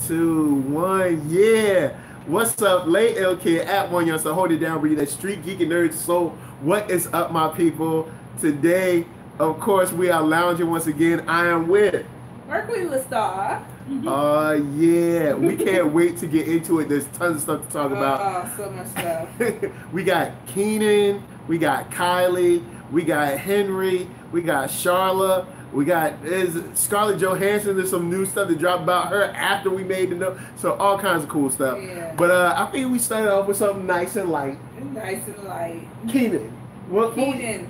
2, 1, yeah. What's up, late L kid at OneYoungsta? Hold it down, breathe that StreetGeek and NERDSoul. What is up, my people? Today, of course, we are lounging once again. I am with Marqueeda LaStar. Yeah, we can't wait to get into it. There's tons of stuff to talk about. Oh, so much stuff. We got Kenan, we got Kylie, we got Henry, we got Charlotte, we got Scarlett Johansson. There's some new stuff that dropped about her after we made the note. So all kinds of cool stuff. Yeah. But I think we started off with something nice and light. Nice and light. Kenan.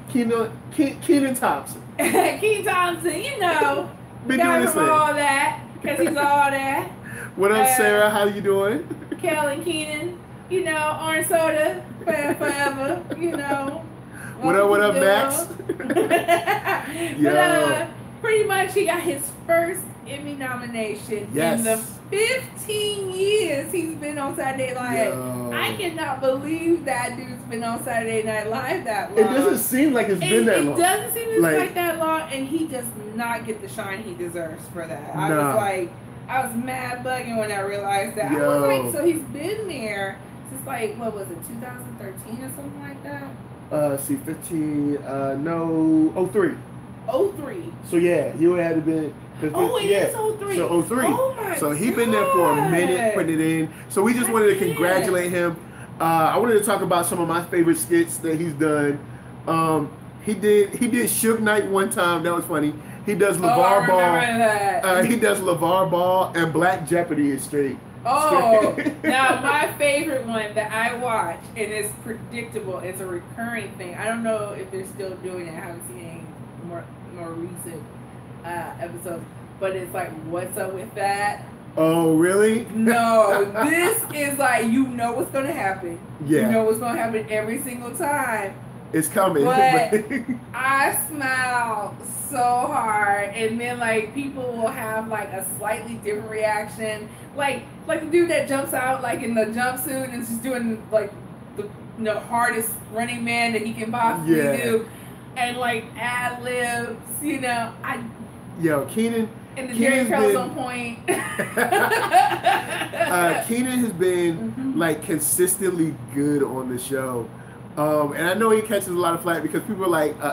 Kenan Thompson. Kenan Thompson, you know. Been doing this thing. All that, because he's all that. What up, Sarah? How you doing? Kel and Kenan, you know, orange soda, forever, you know. What up, Max? But pretty much he got his first Emmy nomination in the 15 years he's been on Saturday Night Live. I cannot believe that dude's been on Saturday Night Live that long. It doesn't seem like it's been that long. It doesn't seem like that long, and he does not get the shine he deserves for that. I was mad bugging when I realized that. I was like, so he's been there since like, what was it, 2013 or something like that? 15, 03. 03. So yeah, he would have been. It is 03. So 03. Oh my so he's been there for a minute putting it in. So we just wanted to congratulate him. I wanted to talk about some of my favorite skits that he's done. He did Suge Knight one time. That was funny. He does LeVar Ball. He does LeVar Ball and Black Jeopardy is straight. Now my favorite one that I watch, and it's predictable, it's a recurring thing. I don't know if they're still doing it. I haven't seen any more recent episodes, but it's like, what's up with that? Oh, really? No, this is like, you know what's gonna happen. Yeah. You know what's gonna happen every single time. It's coming. But I smile so hard, and then like people will have like a slightly different reaction. Like the dude that jumps out like in the jumpsuit and is just doing like the hardest running man that he can possibly do, and like ad libs, you know. Kenan. And the Jerry Curl's on point. Kenan has been like consistently good on the show. And I know he catches a lot of flack because people are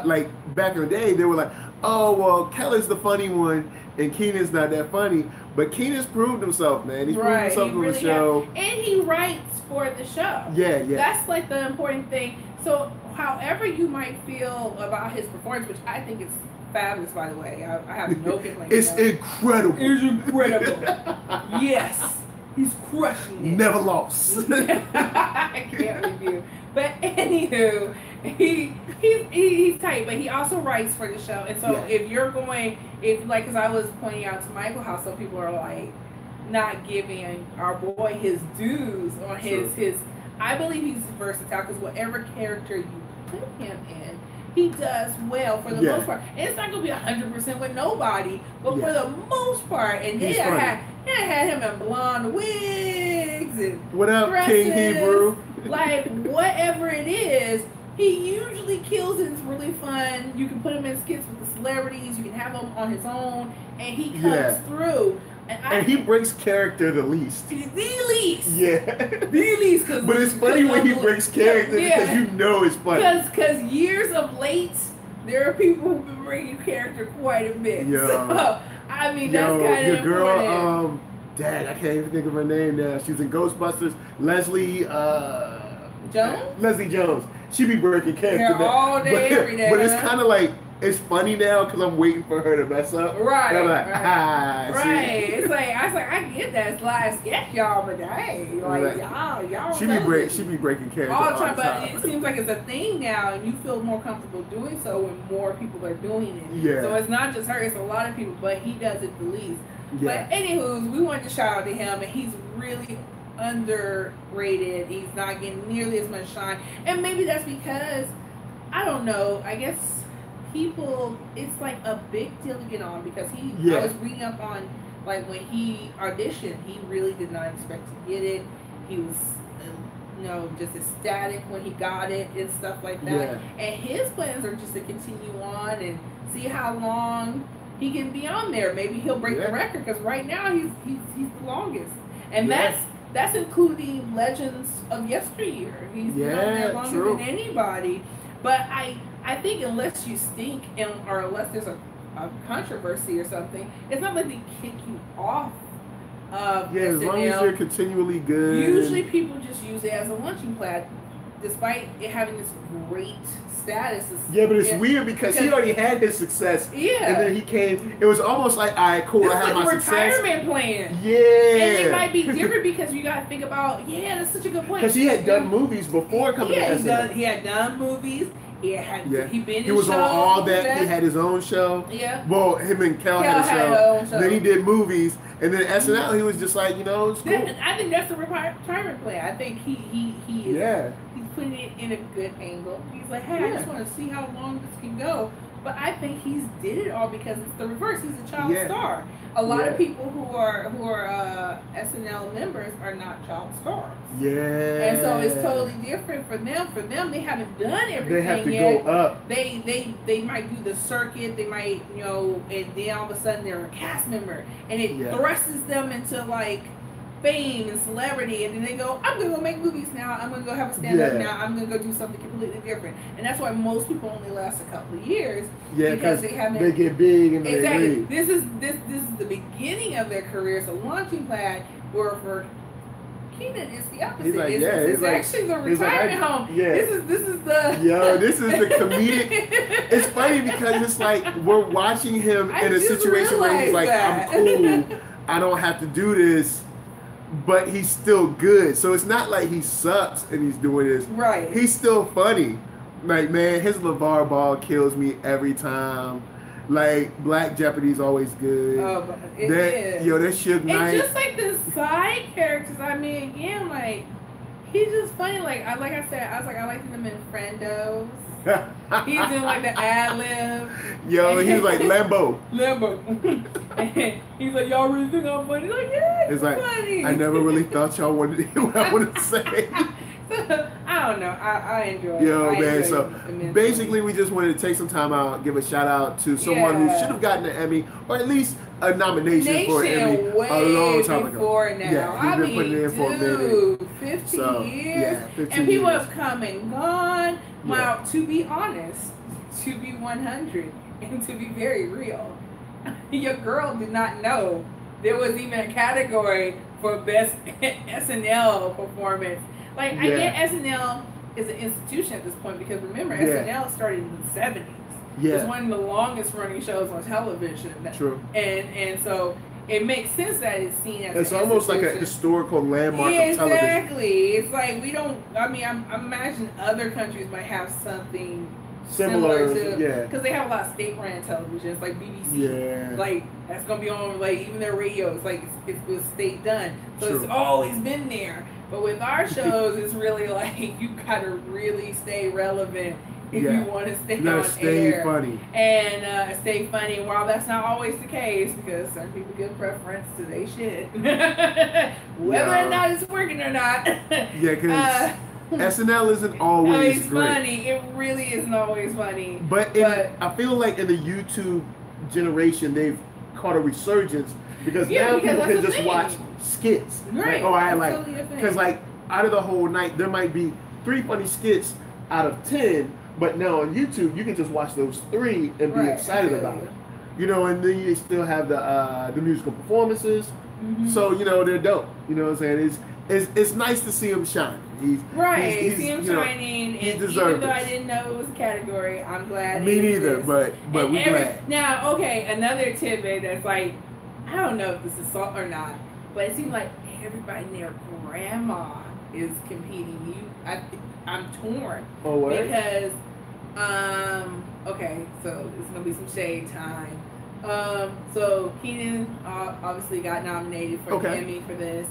like back in the day, they were like, oh, well, Kelly's the funny one and Kenan's not that funny. But Kenan's proved himself, man. He's proved himself on the show. And he writes for the show. Yeah. That's like the important thing. So however you might feel about his performance, which I think is fabulous, by the way. I have no complaints. It's incredible. It's incredible. Yes. He's crushing it. Never lost. I can't review. But anywho, he's tight, but he also writes for the show. And so if because I was pointing out to Michael how some people are like not giving our boy his dues on his I believe he's versatile because whatever character you put him in, he does well for the most part. And it's not going to be 100% with nobody, but for the most part. And I had him in blonde wigs and what up, dresses, King Hebrew? Like, whatever it is, he usually kills it. It's really fun. You can put him in skits with the celebrities. You can have him on his own. And he comes through. And he breaks character the least. The least. Yeah. The least. But it's funny when he breaks character because you know it's funny. Because years of late, there are people who've been breaking character quite a bit. Yo. So, I mean, that's kind of your girl, dang, I can't even think of her name now. She's in Ghostbusters. Leslie Jones. She be breaking character all day, every day. But it's kind of like, it's funny now because I'm waiting for her to mess up. Right. I'm like, right. It's like, I get that slide sketch, y'all, but hey, like, y'all. She be breaking character all the time. But it seems like it's a thing now, and you feel more comfortable doing so when more people are doing it. Yeah. So it's not just her, it's a lot of people, but he does it the least. Yeah. But anywho, we wanted to shout out to him, and he's really underrated. He's not getting nearly as much shine. And maybe that's because, I don't know, I guess people, it's like a big deal to get on because I was reading up on, like, when he auditioned, he really did not expect to get it. He was, just ecstatic when he got it and stuff like that. And his plans are just to continue on and see how long he can be on there. Maybe he'll break the record because right now he's the longest, and that's including legends of yesteryear. He's been on there longer than anybody. But I think unless you stink or unless there's a controversy or something, it's not like they kick you off. As long as you're continually good. Usually people just use it as a launching pad, despite it having this great status. But it's weird because he already had his success. And then he came. It was almost like, all right, cool, I have my success. Retirement plan. And it might be different because you got to think about, that's such a good point. Because he had done movies before coming to SNL. He had done movies. He was on All That. He had his own show. Well, him and Kel had a show. Then he did movies. And then SNL, he was just like, it's cool. I think that's a retirement plan. I think he is. He's putting it in a good angle. He's like, hey, I just want to see how long this can go. But I think he's did it all because it's the reverse. He's a child star. A lot of people who are SNL members are not child stars. And so it's totally different for them. For them, they haven't done everything They have to yet. go up. They might do the circuit. They might, and then all of a sudden they're a cast member, and it thrusts them into like fame and celebrity, and then they go, I'm gonna go make movies now, I'm gonna go have a stand-up now, I'm gonna go do something completely different. And that's why most people only last a couple of years, because they get big and they leave. This is the beginning of their career. So launching pad, where for Kenan, it's the opposite. He's like, it's actually the retirement home. This is the this is the comedic. It's funny because it's like we're watching him in a situation where he's like, I'm cool, I don't have to do this, but he's still good. So it's not like he sucks and he's doing this. He's still funny. Like, man, his LeVar Ball kills me every time. Like, Black Jeopardy's always good. That Suge Knight. And just like the side characters, I mean, again, like, he's just funny. Like I said, I was like, I like him in Friendos. He's in like the ad lib. He's like Lambo. He's like, y'all really think I'm funny? Like, it's like, funny. I never really thought y'all wanted to hear what I wanted to say. I don't know. I enjoy it. So basically, we just wanted to take some time out, give a shout out to someone who should have gotten an Emmy, or at least a nomination for an Emmy a long time ago. Now. He's been putting it in for a minute. 15 years. 15 and people years. have come and gone. Well, to be honest, to be 100, and to be very real, your girl did not know there was even a category for best SNL performance. Like, I get SNL is an institution at this point because remember, SNL started in the 70s. It's one of the longest running shows on television. True. And so it makes sense that it's seen as it's almost like a historical landmark of television. Exactly. It's like we don't. I mean, I imagine other countries might have something similar to, because they have a lot of state-run television. It's like BBC. Like that's gonna be on like even their radio. It's like it was state done, so it's always been there. But with our shows, it's really like you gotta really stay relevant if you want to stay on air. Funny. And stay funny. And while that's not always the case, because some people give preference to their shit, whether or not it's working or not. Because SNL isn't always great. Funny. It really isn't always funny. But I feel like in the YouTube generation, they've caught a resurgence because now people can just watch skits. Because like out of the whole night, there might be 3 funny skits out of 10. But now on YouTube, you can just watch those 3 and be excited about it. And then you still have the musical performances. So, they're dope. You know what I'm saying? It's nice to see him shine. He's see him shining. And even though I didn't know it was a category, I'm glad. Me neither, but we're glad. Now, another tidbit that's like, I don't know if this is salt or not, but it seems like everybody and their grandma is competing. I'm torn. Because, so it's gonna be some shade time. So Kenan obviously got nominated for the Emmy for this,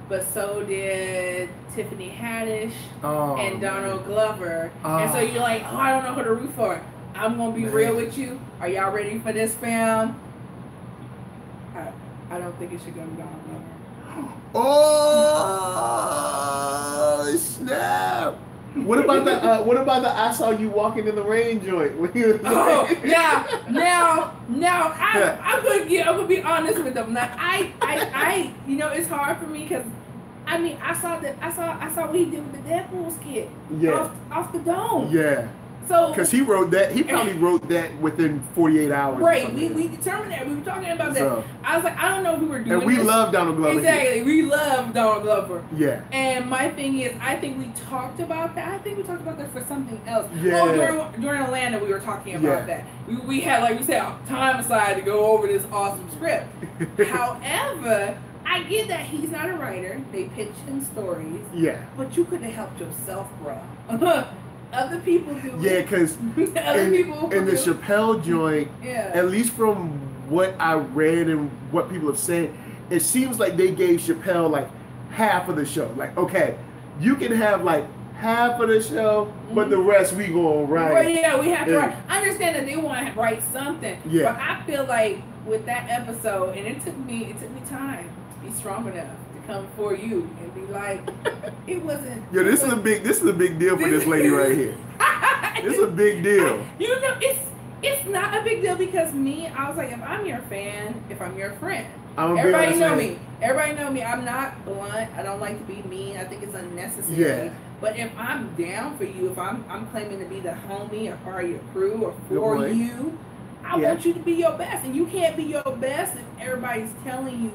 but so did Tiffany Haddish and Donald Glover. And so you're like, I don't know who to root for. I'm gonna be real with you. Are y'all ready for this film? I don't think it should go to Donald Glover. Oh snap! What about the I saw you walking in the rain joint? When he was now I'm gonna be honest with them. Now I you know, it's hard for me because I mean I saw what he did with the Deadpool skit. Yeah. Off the dome. Yeah. So because he wrote that, he probably wrote that within 48 hours. Right. We determined that. We were talking about that. So, I was like, I don't know if we were doing and we this. love Donald Glover. Exactly. Here. We love Donald Glover. Yeah. And my thing is, I think we talked about that. I think we talked about that for something else. Yeah. Oh, during Atlanta, we were talking about that. We had, like we said, time aside to go over this awesome script. However, I get that he's not a writer. They pitch him stories. Yeah. But you could have helped yourself, bro. Other people do. Yeah, because in the Chappelle joint, at least from what I read and what people have said, it seems like they gave Chappelle like half of the show. Like, okay, you can have like half of the show, but the rest we gonna write. Well, yeah, we have to write. I understand that they want to write something. Yeah. But I feel like with that episode, and it took me time to be strong enough to come for you and be like, it wasn't. Yeah, this is a big deal for this lady right here. This is a big deal. You know, it's not a big deal because me, I was like, if I'm your fan, if I'm your friend, everybody know me. Everybody know me. I'm not blunt. I don't like to be mean. I think it's unnecessary. Yeah. But if I'm down for you, if I'm claiming to be the homie or part of your crew or for you, I want you to be your best, and you can't be your best if everybody's telling you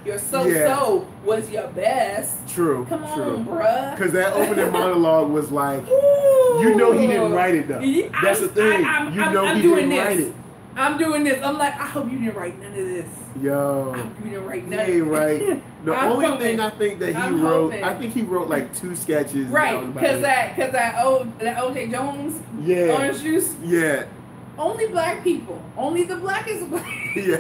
your so was your best. True. Come on, bruh. Because that opening monologue was like, you know he didn't write it though. That's the thing. You know he didn't write it. I'm doing this. I'm like, I hope you didn't write none of this. Yo. I hope you didn't write none of it. Right. The only thing I think that he wrote, I think he wrote like 2 sketches. Right. Because that OJ Jones orange juice. Yeah. Only black people. Only the blackest black. Yeah.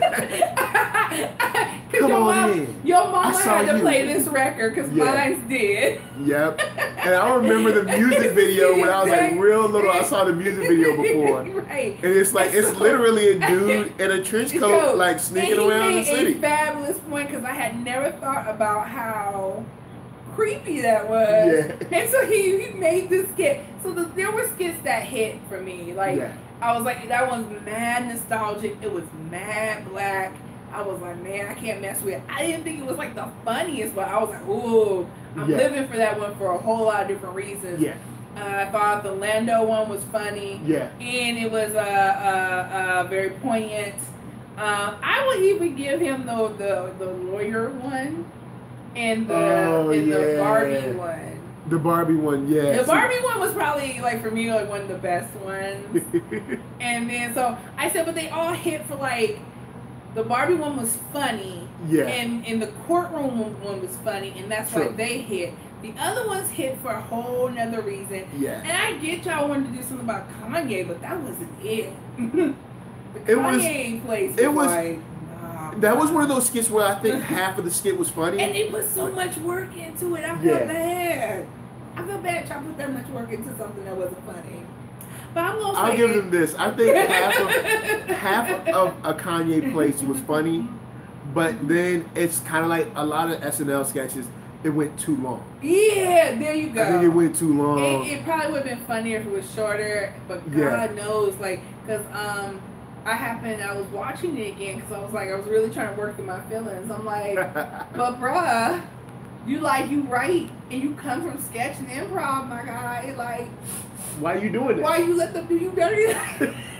Come on, your mama had to play this record because mine did. Yep. And I remember the music video when I was like real little. I saw the music video before. Right. And it's like, it's literally a dude in a trench coat like sneaking around the city. A fabulous point because I had never thought about how creepy that was. Yeah. And so he made this skit. So there were skits that hit for me. Like, I was like, that one's mad nostalgic. It was mad black. I was like, man, I can't mess with it. I didn't think it was like the funniest, but I was like, ooh, I'm living for that one for a whole lot of different reasons. Yeah. I thought the Lando one was funny. Yeah. And it was very poignant. I would even give him the lawyer one and the Barbie one. The Barbie one, yeah. The Barbie one was probably, like, for me, like, one of the best ones. And then, so, I said, but they all hit for, like, the Barbie one was funny. Yeah. And the courtroom one was funny, and that's why they hit. The other ones hit for a whole nother reason. Yeah. And I get y'all wanted to do something about Kanye, but that wasn't it. The Kanye place was like... That was one of those skits where I think half of the skit was funny. And they put so much work into it. I felt bad. I feel bad y'all put that much work into something that wasn't funny. But I'm gonna say I'll give them this. I think half of a Kanye place was funny, but then it's kind of like a lot of SNL sketches. It went too long. Yeah, there you go. I think it went too long. It probably would have been funnier if it was shorter, but God knows, like, because I was watching it again because I was really trying to work through my feelings. I'm like, but bruh, you write and you come from sketch and improv, my guy. Like, why are you doing this? Why you let them do you dirty?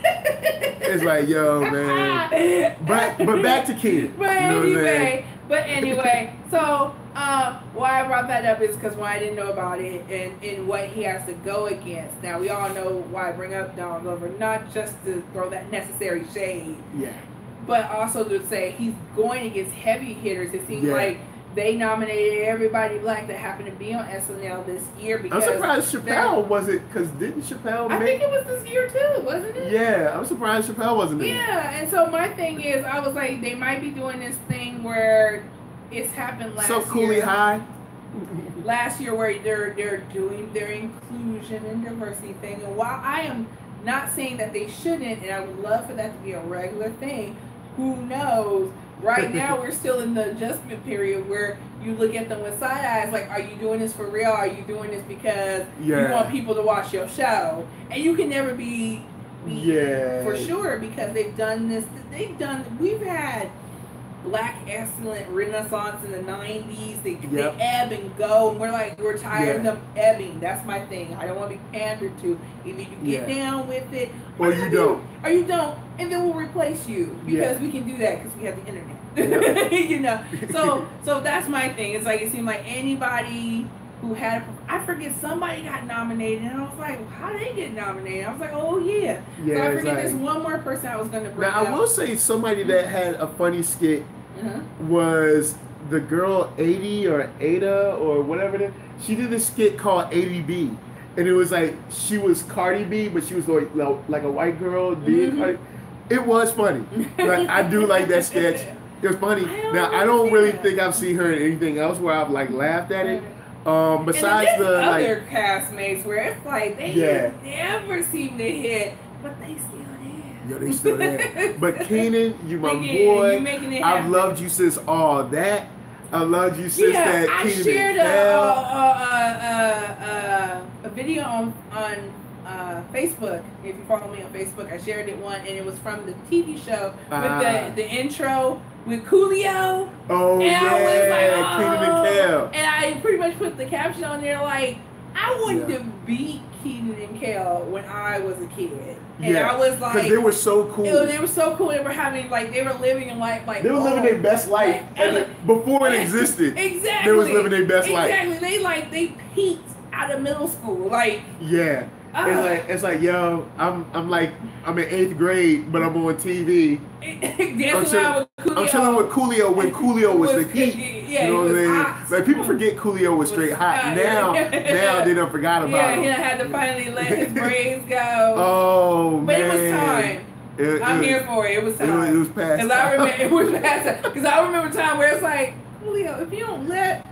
It's like, yo, man. But back to Kenan. But anyway, so why I brought that up is because why I didn't know about it and what he has to go against. Now, we all know why I bring up Donald Glover, not just to throw that necessary shade, but also to say he's going against heavy hitters. It seems like they nominated everybody black that happened to be on SNL this year. Because I'm surprised Chappelle wasn't, because didn't Chappelle I think it was this year too, wasn't it? Yeah, I'm surprised Chappelle wasn't in. Yeah, and so my thing is, I was like, they might be doing this thing where it's happened last year. So Cooley High? Last year where they're doing their inclusion and diversity thing. And while I am not saying that they shouldn't, and I would love for that to be a regular thing, who knows? right now we're still in the adjustment period where you look at them with side eyes like, are you doing this for real? Are you doing this because you want people to watch your show? And you can never be for sure, because they've done this. We've had Black excellent renaissance in the 90s. They ebb and go, and we're tired of them ebbing. That's my thing. I don't want to be pandered to. Either you get down with it or you don't, and then we'll replace you, because we can do that because we have the internet. You know, so that's my thing. It's like, it seemed like anybody who had, I forget, somebody got nominated, and I was like, how did they get nominated? I was like, oh yeah. So I forget, there's one more person I was going to bring up. Now, I will say somebody that had a funny skit was the girl 80 or Ada or whatever it is. She did a skit called 80B, and it was like, she was Cardi B, but she was like a white girl being Cardi. It was funny. Like, I do like that sketch. It was funny. I don't really think I've seen her in anything else where I've like laughed at it. Besides and the other castmates where it's like they never seem to hit, but they still there. Yo, they still there. But Kenan, you my boy. You making it I've loved you since all that. I loved you since that. I Kenan shared a video on Facebook. If you follow me on Facebook, I shared it and it was from the TV show with the intro with Coolio. Oh, and I was like, Kenan and Kel. And I pretty much put the caption on there like, I wanted to be Kenan and Kel when I was a kid. And I was like, because they were so cool. They were so cool. They were having they were living in life they were living their best life before it existed. Exactly. They was living their best life. Exactly. They peaked out of middle school. It's like, yo, I'm in 8th grade, but I'm on TV. I'm chilling with Coolio when Coolio was the peak. You know what I mean? Hot. Like, people forget Coolio was straight hot. Now they done forgot about him. He had to finally let his braids go. Oh, but man. It was time. I'm here for it. It was time. It was past time. It was past time. Because I remember a time where it's like, Coolio, if you don't take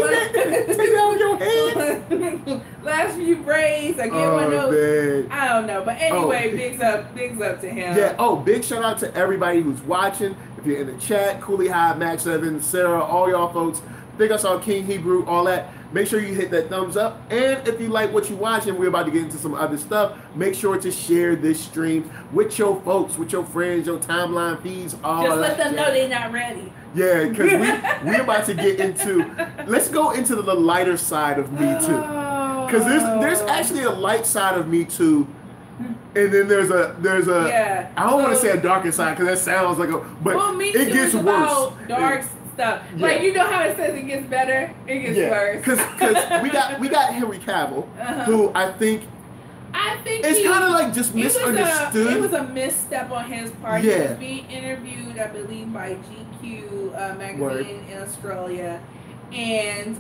that on your head. Last few braids, I get one of those. Man. I don't know. But anyway, bigs up to him. Yeah, big shout out to everybody who's watching. If you're in the chat, Cooley High, Max Evans, Sarah, all y'all folks, big us all, King Hebrew, all that. Make sure you hit that thumbs up. And if you like what you're watching, we're about to get into some other stuff. Make sure to share this stream with your folks, with your friends, your timeline feeds, all just that. Just let them know they're not ready. Yeah, because we're about to get into, let's go into the lighter side of Me Too. Because there's actually a light side of Me Too, and then there's a I don't want to say a darker side because that sounds like but Me Too it gets worse. Dark stuff. Yeah. Like, you know how it says it gets better? It gets worse. Because we got Henry Cavill, who I think it's kind of like just misunderstood. It was a misstep on his part. Yeah. He was being interviewed, I believe, by GQ magazine in Australia, and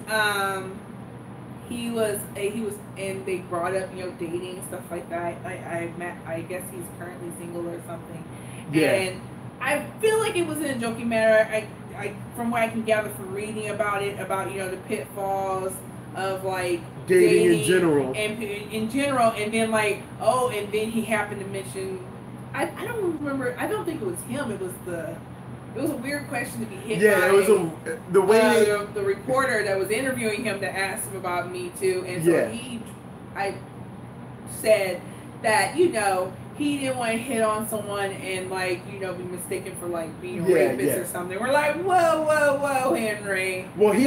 he was, and they brought up dating, stuff like that. I guess he's currently single or something. Yeah. And I feel like it was in a joking manner. I from what I can gather from reading about it, the pitfalls of dating in general, and then and then he happened to mention, I don't remember. I don't think it was him. It was a weird question to be hit by. Yeah, it was the way the reporter that was interviewing him to ask him about Me Too, and so I said that he didn't want to hit on someone and be mistaken for being a rapist or something. We're like, whoa, Henry. Well, he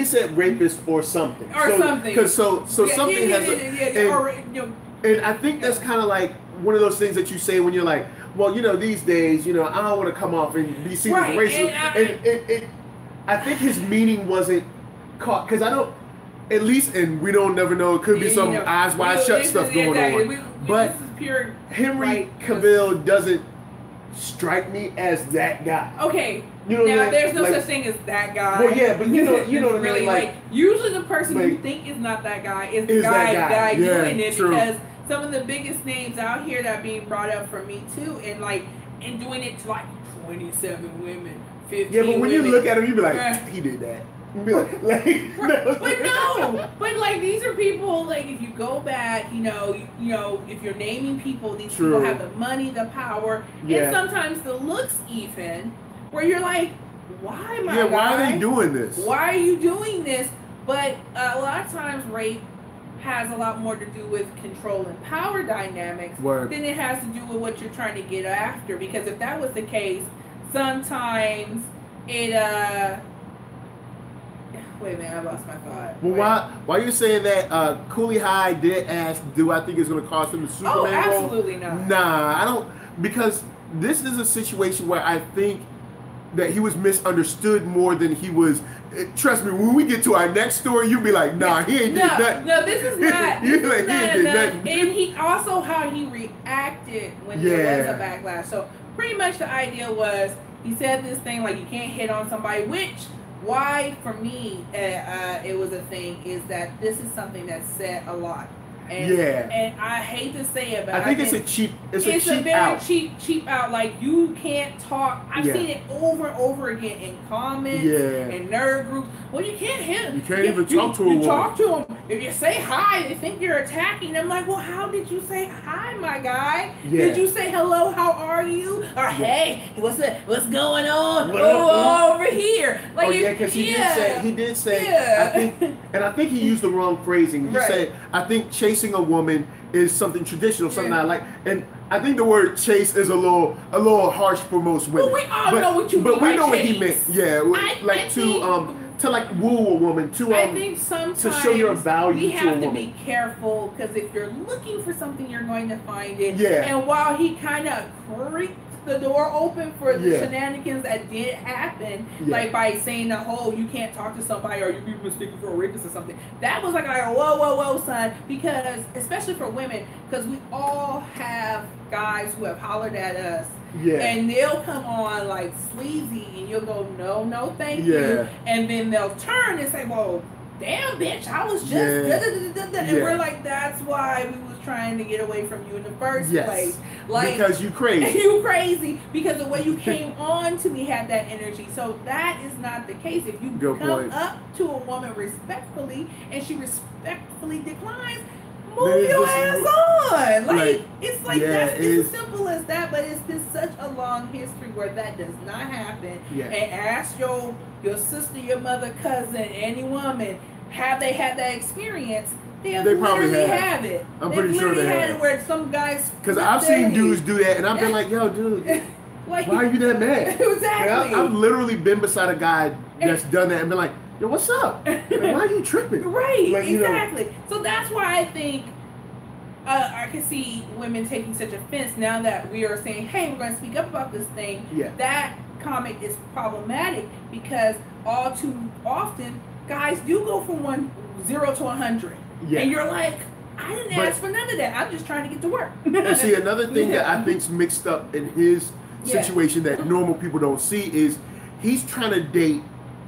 said rapist or something. Something. Because something has and I think that's kind of like one of those things that you say when you're like, well, these days, I don't want to come off and be seen as racist. And I think his meaning wasn't caught, because I don't, at least, and we don't never know, it could be some eyes wide shut stuff going on. But Henry Cavill doesn't strike me as that guy. Okay. Now there's no such thing as that guy. Well, yeah, but you know what I mean. Like usually the person you think is not that guy is the guy doing it, because some of the biggest names out here that are being brought up for Me Too and doing it to 27 women, 15. Yeah, but when you look at him, you be like, he did that. But no, but these are people, if you go back, if you're naming people, these people have the money, the power, and sometimes the looks even. where you're like, why, my guy? Why are they doing this? Why are you doing this? But a lot of times rape has a lot more to do with control and power dynamics than it has to do with what you're trying to get after. Because if that was the case, sometimes it wait a minute, I lost my thought. Well, why you're saying that Cooley High did ask, do I think it's going to cost him the Superman role? Absolutely not. Nah, I don't, because this is a situation where I think that he was misunderstood more than he was. Trust me, when we get to our next story, you'll be like, nah, he ain't did nothing. No, this is not. This is like, not he ain't did enough. nothing. And he also how he reacted when there was a backlash. So pretty much the idea was he said this thing like you can't hit on somebody, which why for me it was a thing is that this is something that's said a lot. And I hate to say it, but I think it's a cheap cheap out. Like you can't talk. I've seen it over and over again in comments and nerd groups. Well, you can't hit him. You can't even talk to him. You talk to him. If you say hi, they think you're attacking them. Like, well, how did you say hi, my guy? Did you say hello? How are you? Or hey, what's going on? Over here. Like, because he did say. I think he used the wrong phrasing. He said, I think chasing a woman is something traditional, something I like. And I think the word chase is a little harsh for most women. Well, we all know what you mean. But we know chase. what he meant. Yeah, to like woo a woman, I think sometimes to show your value we to a have to woman. be careful because if you're looking for something, you're going to find it. Yeah. And while he kind of creaked the door open for the shenanigans that did happen, like by saying the whole you can't talk to somebody or you be mistaken for a rapist or something. That was like whoa, son, because especially for women, because we all have guys who have hollered at us. And they'll come on like sleazy and you'll go, no, thank you. And then they'll turn and say, well, damn, bitch, I was just and we're like, that's why we was trying to get away from you in the first place. Like, because you crazy. You crazy because the way you came on to me had that energy. So that is not the case. If you come up to a woman respectfully and she respectfully declines, move your ass on. Like it's like that's as simple as that, but it's been such a long history where that does not happen. And ask your sister, your mother, cousin, any woman, have they had that experience? They probably have it. I'm pretty sure they had it where some guys. Because I've seen dudes do that, and I've been like, yo, dude, like, why are you that mad? Exactly. I've literally been beside a guy that's done that and been like, yo, what's up? Like, why are you tripping? Right, like, exactly. So that's why I think I can see women taking such offense now that we are saying, hey, we're going to speak up about this thing. That comic is problematic because all too often guys do go from 0 to 100. And you're like, I didn't ask for none of that. I'm just trying to get to work. And see, another thing that I think's mixed up in his situation that normal people don't see is he's trying to date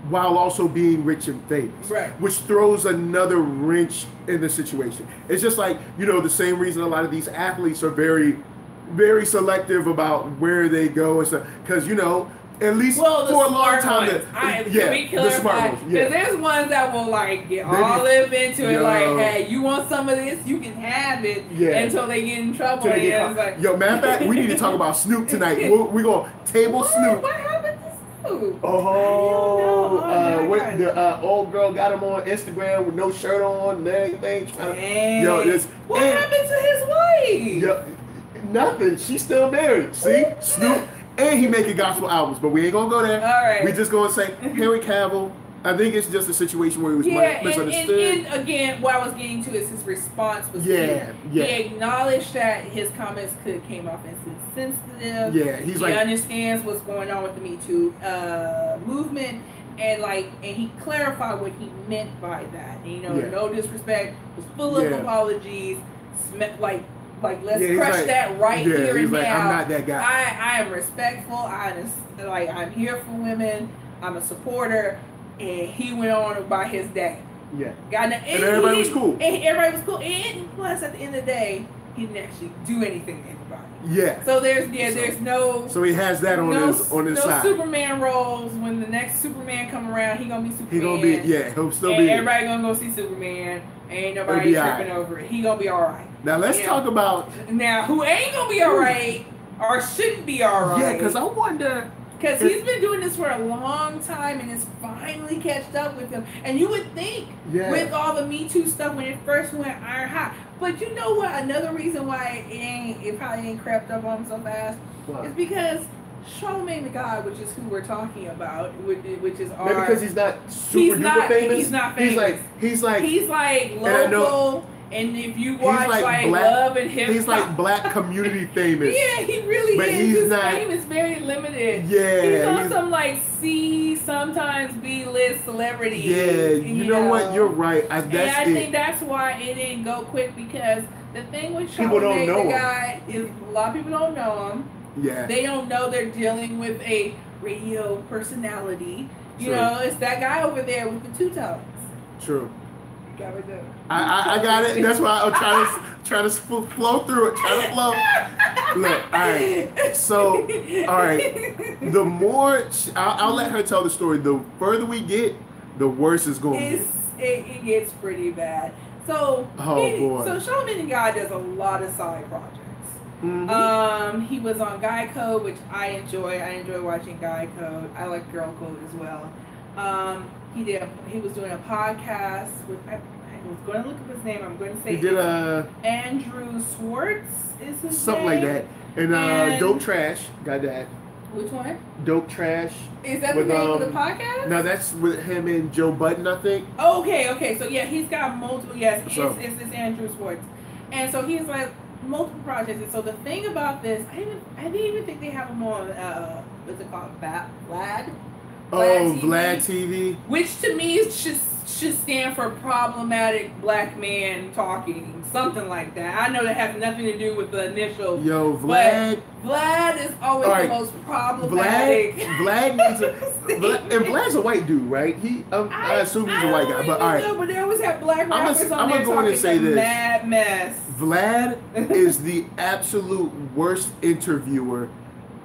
while also being rich and famous, which throws another wrench in the situation. It's just like, the same reason a lot of these athletes are very, very selective about where they go and stuff. Because, at least for a long time, the smart ones. Because there's ones that will like get all live into it, like, hey, you want some of this, you can have it until they get in trouble. Matter of fact, we need to talk about Snoop tonight. We're going to table Snoop. What happened to Snoop? The old girl got him on Instagram with no shirt on and everything. What happened to his wife? Nothing. She's still married. See? Snoop. And he making gospel albums, but we ain't gonna go there. All right. We just gonna say Henry Cavill. I think it's just a situation where he was misunderstood. And again, what I was getting to is his response was He acknowledged that his comments came off insensitive. He understands what's going on with the MeToo movement, and he clarified what he meant by that. No disrespect, was full of apologies, let's crush that here and now. I'm not that guy. I am respectful. I'm here for women. I'm a supporter. And he went on about his day. And everybody was cool. And everybody was cool. And plus, at the end of the day, he didn't actually do anything to anybody. So there's no. So he has that on his side. No Superman roles. When the next Superman come around, he gonna be Superman. He gonna be he'll still be. Everybody gonna go see Superman. Ain't nobody tripping over it. He gonna be all right. Now let's talk about who ain't gonna be all right or shouldn't be all right. Yeah, because I wonder Because he's been doing this for a long time and it's finally catched up with him. And you would think with all the MeToo stuff when it first went iron hot. But you know what? Another reason why it probably ain't crept up on him so fast is because Charlamagne the God, which is who we're talking about, which is our... Maybe because he's not super duper famous. He's not famous. He's like local. And if you watch like Love and Hip Hop, he's like black community famous. Yeah, he really but is. His not, fame is very limited. Yeah, he's on some like C, sometimes B-list celebrity. Yeah, you know what? You're right. I think that's why it didn't go quick, because the thing with Charlamagne the guy is a lot of people don't know him. Yeah, they don't know they're dealing with a radio personality. You know, it's that guy over there with the two tones. True. I got it. That's why I'm trying to flow through it. Try to flow. Look, all right. So, all right. The more I'll let her tell the story. The further we get, the worse it's going to be. It gets pretty bad. So, so Charlamagne the God does a lot of side projects. Mm-hmm. He was on Guy Code, which I enjoy. I enjoy watching Guy Code. I like Girl Code as well. He was doing a podcast with, I was going to look up his name. I'm going to say Andrew Schwartz is his name. Something like that. And Dope Trash, got that. Which one? Dope Trash. Is that the name of the podcast? No, that's with him and Joe Budden, I think. Okay. So yeah, he's got multiple. Yes, it's Andrew Schwartz, and so he's like multiple projects. And so the thing about this, I didn't even think they have him on. What's it called? Vlad. Vlad TV. Which to me should stand for problematic black man talking, something like that. I know that has nothing to do with the initial. Yo, Vlad. Vlad is always the most problematic. Vlad needs and Vlad's a white dude, right? I assume he's a white guy, but all right. But they always have black rappers on there talking say this. Mad mess. Vlad is the absolute worst interviewer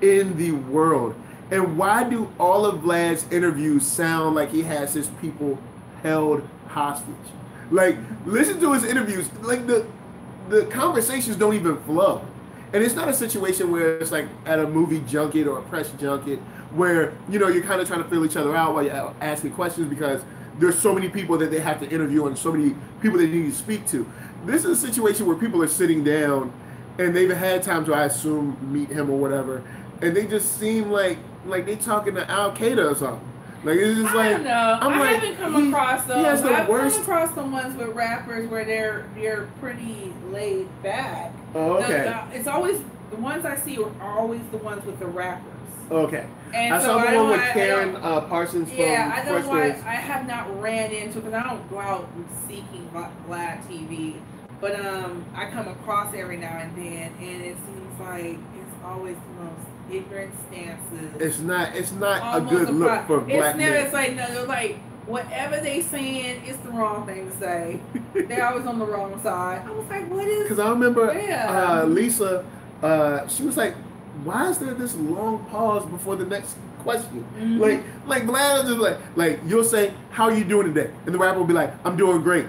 in the world. And why do all of Vlad's interviews sound like he has his people held hostage? Like, listen to his interviews. Like, the conversations don't even flow. And it's not a situation where it's like at a movie junket or a press junket where, you're kind of trying to fill each other out while you're asking questions because there's so many people that they have to interview and so many people they need to speak to. This is a situation where people are sitting down and they've had time to, I assume, meet him or whatever. And they just seem like they talking to Al Qaeda or something. Like, it's just I don't know. I haven't come across those. I've come across the ones with rappers where they're pretty laid back. Oh, okay. It's always the ones I see are always the ones with the rappers. Okay. And I saw the one with Karen Parsons from I don't know why I have not ran into, because I don't go out seeking Vlad TV, but I come across every now and then, and it seems like it's always the most ignorant stances. It's not a good look for black men. It's like, no, they're like, whatever they saying, it's the wrong thing to say. They're always on the wrong side. I was like, what is? Because I remember Lisa, she was like, why is there this long pause before the next question? Mm-hmm. Like Vlad is just like you'll say, how are you doing today? And the rapper will be like, I'm doing great.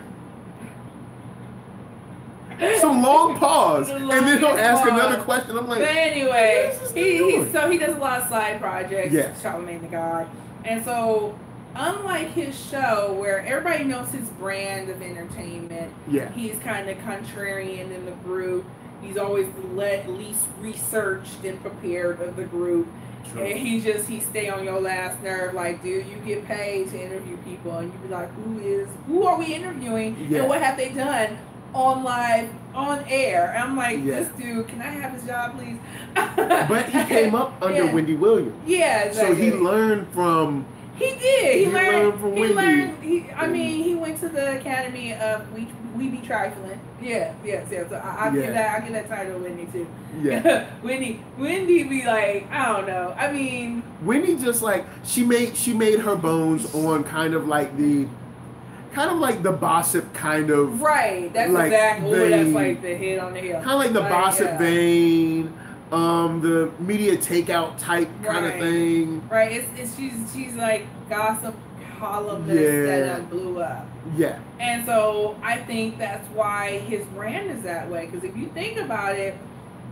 Some long pause, and then he'll ask another question. I'm like, but anyway, he does a lot of side projects. Yes. Charlamagne the God, and so unlike his show where everybody knows his brand of entertainment, he's kind of contrarian in the group. He's always the least researched and prepared of the group. True. And he stay on your last nerve, like, dude, you get paid to interview people, and you be like, who are we interviewing, and what have they done on live, on air? And I'm like, this dude, can I have his job, please? But he came up under Wendy Williams. Yeah, exactly. So he learned from... He did. He learned from Wendy. He went to the Academy of We Be Trifling. Yeah. So I give that title to Wendy too. Yeah. Wendy be like, I don't know. I mean, Wendy just like she made her bones on kind of like the gossip kind of. Right. That's like exactly. That's like the head on the hill. Kind of like the gossip vein. The media takeout type kind of thing. Right. She's like gossip columnist that blew up. Yeah. And so I think that's why his brand is that way. Because if you think about it,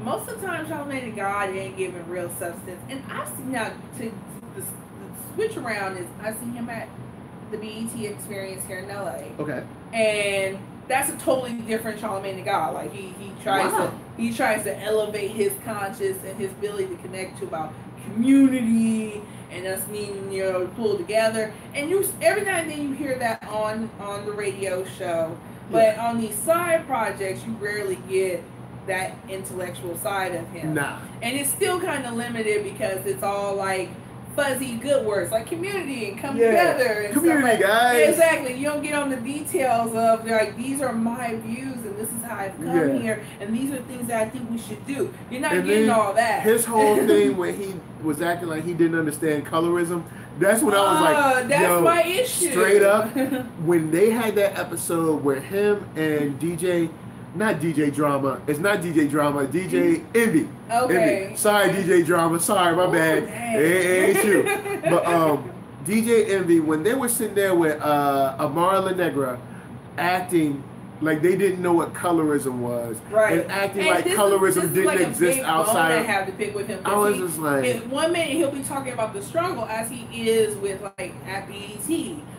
most of the time, Charlamagne the God ain't giving real substance. And I've seen now the switch around is I see him at the BET Experience here in LA. Okay. And that's a totally different Charlamagne the God. Like he tries to elevate his conscience and his ability to connect to about community and us needing, you know, to pull together. And you every now and then you hear that on the radio show. But on these side projects, you rarely get that intellectual side of him. Nah. And it's still kind of limited because it's all like fuzzy good words like community and come together and community, stuff like, guys. Exactly. You don't get on the details of like these are my views and this is how I've come here and these are things that I think we should do. You're not getting all that. His whole thing when he was acting like he didn't understand colorism, that's when I was like, that's my issue. Straight up, when they had that episode where him and not DJ Drama, DJ Envy. Okay. Envy. Sorry, DJ Drama. Sorry, my bad. It ain't you. But DJ Envy, when they were sitting there with Amara La Negra acting like they didn't know what colorism was, right? And acting like colorism didn't like exist outside. I have to pick with him. I was just like, one minute he'll be talking about the struggle as he is with like at BET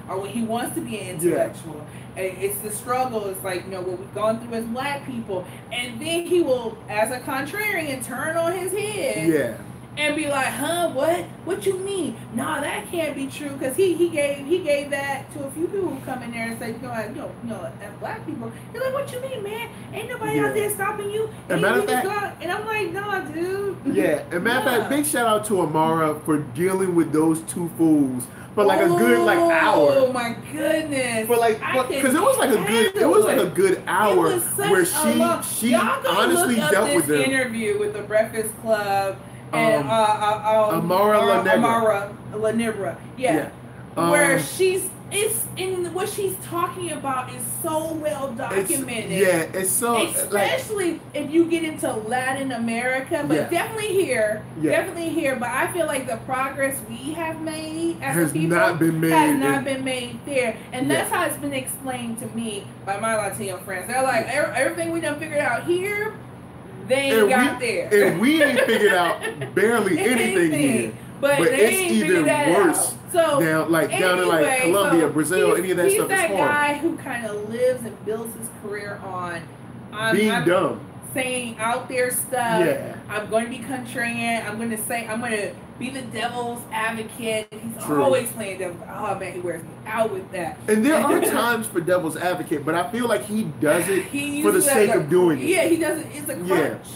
or when he wants to be an intellectual. And it's the struggle. It's like, you know, what we've gone through as Black people, and then he will, as a contrarian, turn on his head. And be like, what you mean? Nah, that can't be true. Because he gave that to a few people who come in there and say, as Black people. You're like, what you mean, man? Ain't nobody out there stopping you. And matter of fact, and I'm like, nah, dude. Yeah, and matter of fact, big shout out to Amara for dealing with those two fools for like a good hour. Oh my goodness! For because it was like a good hour where she honestly dealt with them. Interview with the Breakfast Club. And Amara La Negra. Where what she's talking about is so well documented. It's so especially if you get into Latin America, but definitely here. But I feel like the progress we have made as a people has not been made there, and that's how it's been explained to me by my Latino friends. They're like, everything we done figured out here. They ain't got there. And we ain't figured out barely anything here. But it's even worse. So down in like Colombia, Brazil, any of that stuff is hard. He's that guy who kind of lives and builds his career on being dumb. Saying out there stuff. I'm going to be contrarian. I'm going to be the devil's advocate. He's always playing devil. Oh man, he wears me out with that. And there are times for devil's advocate, but I feel like he does it for the sake of doing it. Yeah, he does it. It's a crutch.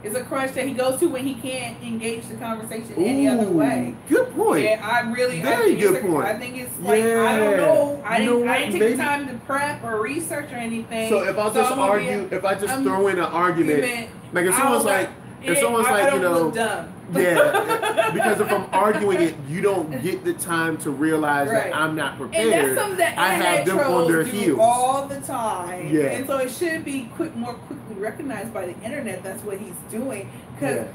It's a crutch that he goes to when he can't engage the conversation any other way. Good point. Yeah, I think good point. I think it's like, I don't know. I didn't take the time to prep or research or anything. So if I just throw in an argument, like if someone's like, dumb. Because if I'm arguing it, you don't get the time to realize that I'm not prepared. And that's something that I have them on their heels all the time. Yeah. And so it should be more quickly recognized by the internet. That's what he's doing. Because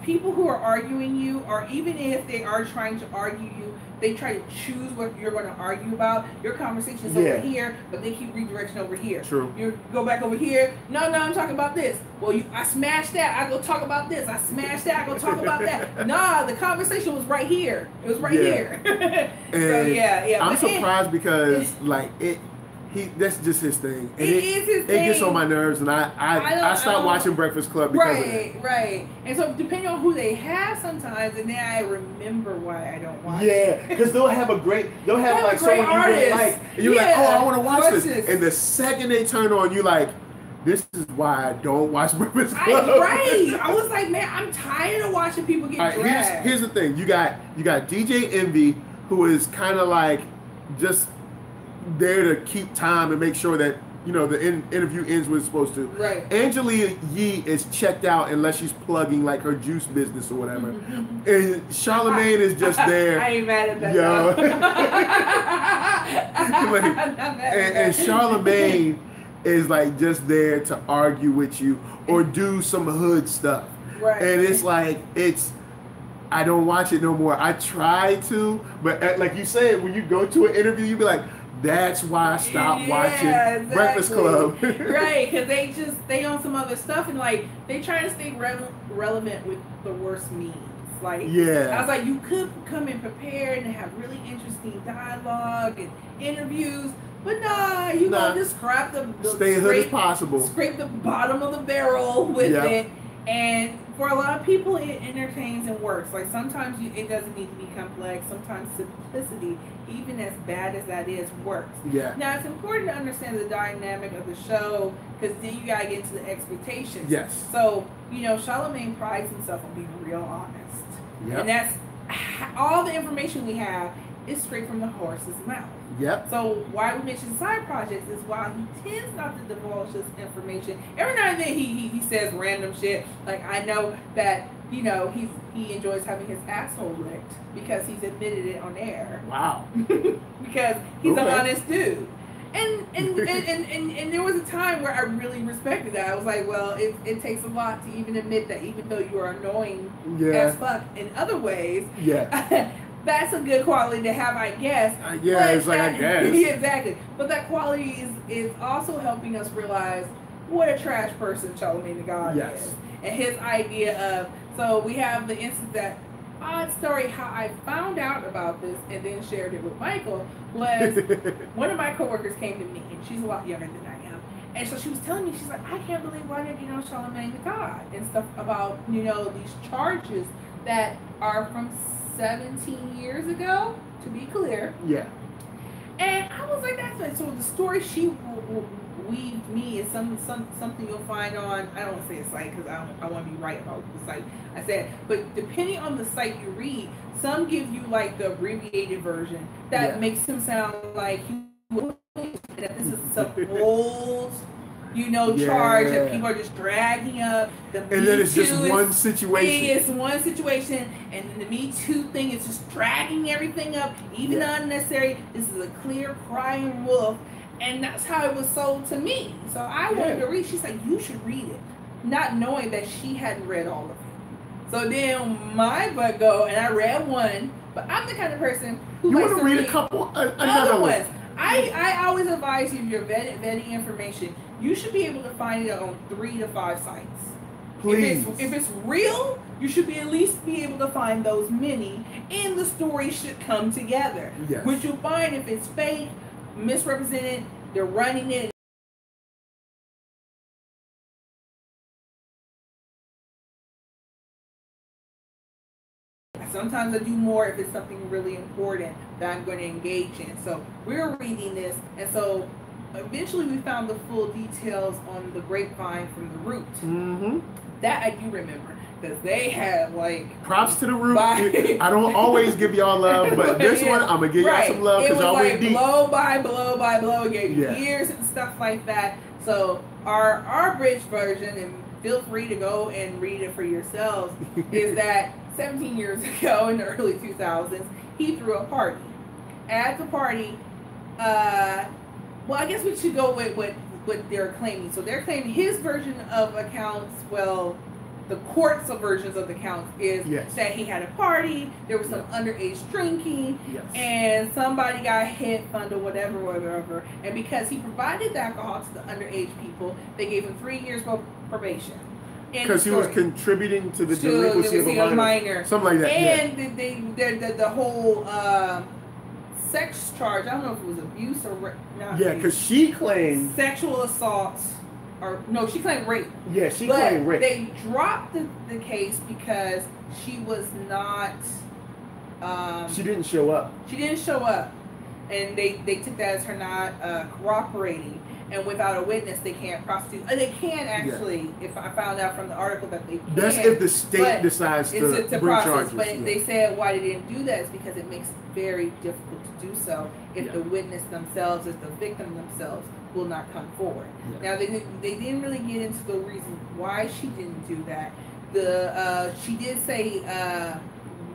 people who are arguing you, or even if they are trying to argue you, they try to choose what you're going to argue about. Your conversation is over here, but they keep redirecting over here. True. You go back over here. No, I'm talking about this. Well, I smashed that. I go talk about this. I smashed that. I go talk about that. Nah, the conversation was right here. It was right here. So I'm surprised because that's just his thing. And it is his thing. It gets on my nerves, and I stopped watching Breakfast Club because of it. Right. And so depending on who they have sometimes, and then I remember why I don't watch it. Because they'll have like someone you really like, and you're like, oh, I want to watch this. And the second they turn on, you like, this is why I don't watch Breakfast Club. I was like, man, I'm tired of watching people get dragged. Here's the thing. You got DJ Envy, who is kind of like just there to keep time and make sure that the interview ends when it's supposed to. Right. Angela Yee is checked out unless she's plugging like her juice business or whatever. And Charlamagne is just there. I ain't mad at that. And Charlamagne is like just there to argue with you or do some hood stuff. Right. And it's like I don't watch it no more. I try to, but like you said, when you go to an interview, you be like, That's why I stopped watching exactly. Breakfast Club. Right, because they on some other stuff and like they try to stay relevant with the worst memes. Like, yeah. I was like, you could come in prepared and have really interesting dialogue and interviews, but nah, you gonna just scrap the stay hood as possible. Scrape the bottom of the barrel with it. And for a lot of people, it entertains and works. Like sometimes it doesn't need to be complex. Sometimes simplicity, even as bad as that is, works. Yeah. Now it's important to understand the dynamic of the show because then you gotta get into the expectations. Yes. So Charlamagne prides himself on being real honest. Yep. And that's all the information we have is straight from the horse's mouth. Yep. So why we mention side projects is while he tends not to divulge this information, every now and then he says random shit. Like I know that he enjoys having his asshole licked because he's admitted it on air. Wow. Because he's an honest dude. And there was a time where I really respected that. I was like, well, it takes a lot to even admit that, even though you are annoying as fuck in other ways. Yeah. That's a good quality to have, I guess. Yeah, but it's like, I guess. Yeah, exactly. But that quality is also helping us realize what a trash person Charlamagne the God is. And his idea of, so we have the instance that, odd story, how I found out about this and then shared it with Michael was one of my coworkers came to me, and she's a lot younger than I am. And so she was telling me, she's like, I can't believe why didn't you know Charlamagne the God and stuff about, these charges that are from 17 years ago, to be clear. Yeah. And I was like, that's right. So the story she weaved me is something you'll find on, I don't want to say a site because I want to be right about the site. I said, but depending on the site you read, some give you like the abbreviated version that makes him sound like that this is some old charge that people are just dragging up. And then it's just one situation. It's one situation, and the Me Too thing is just dragging everything up, even unnecessary. This is a clear crying wolf, and that's how it was sold to me. So I wanted to read. She's like, you should read it, not knowing that she hadn't read all of it. So then my butt go, and I read one, but I'm the kind of person who likes to read a couple other ones. I always advise you if you're vetting information, you should be able to find it on 3 to 5 sites. Please. If it's real, you should at least be able to find those many, and the story should come together. Yes. Which you'll find if it's fake, misrepresented, they're running it. Sometimes I do more if it's something really important that I'm going to engage in. So we're reading this, and so eventually we found the full details on the grapevine from the Root. Mm-hmm. That I do remember because they had like props to the Root. I don't always give y'all love, but this one I'm gonna give y'all some love because y'all went deep. Blow by blow by blow, it gave you years and stuff like that. So our bridge version, and feel free to go and read it for yourselves, is that 17 years ago in the early 2000s, he threw a party. At the party, well, I guess we should go with what they're claiming. So they're claiming his version of accounts, well, the court's versions of the accounts is that he had a party, there was some underage drinking, and somebody got hit, funded, whatever. And because he provided the alcohol to the underage people, they gave him 3 years probation. Because he was contributing to the delinquency of a minor. Something like that. And the whole sex charge, I don't know if it was abuse or not. Yeah, because she claimed sexual assault, or no, she claimed rape. Yeah, she claimed rape. They dropped the case because she was not. She didn't show up. She didn't show up, and they took that as her not cooperating. And without a witness, they can't prosecute. They can actually, if I found out from the article that they can. That's if the state decides to bring charges. But they said why they didn't do that is because it makes it very difficult to do so if the witness themselves, if the victim themselves, will not come forward. Now, they didn't really get into the reason why she didn't do that. She did say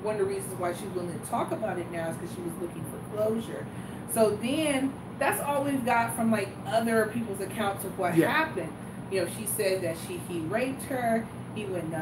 one of the reasons why she's willing to talk about it now is because she was looking for closure. So then, that's all we've got from like other people's accounts of what happened. She said that he raped her. He went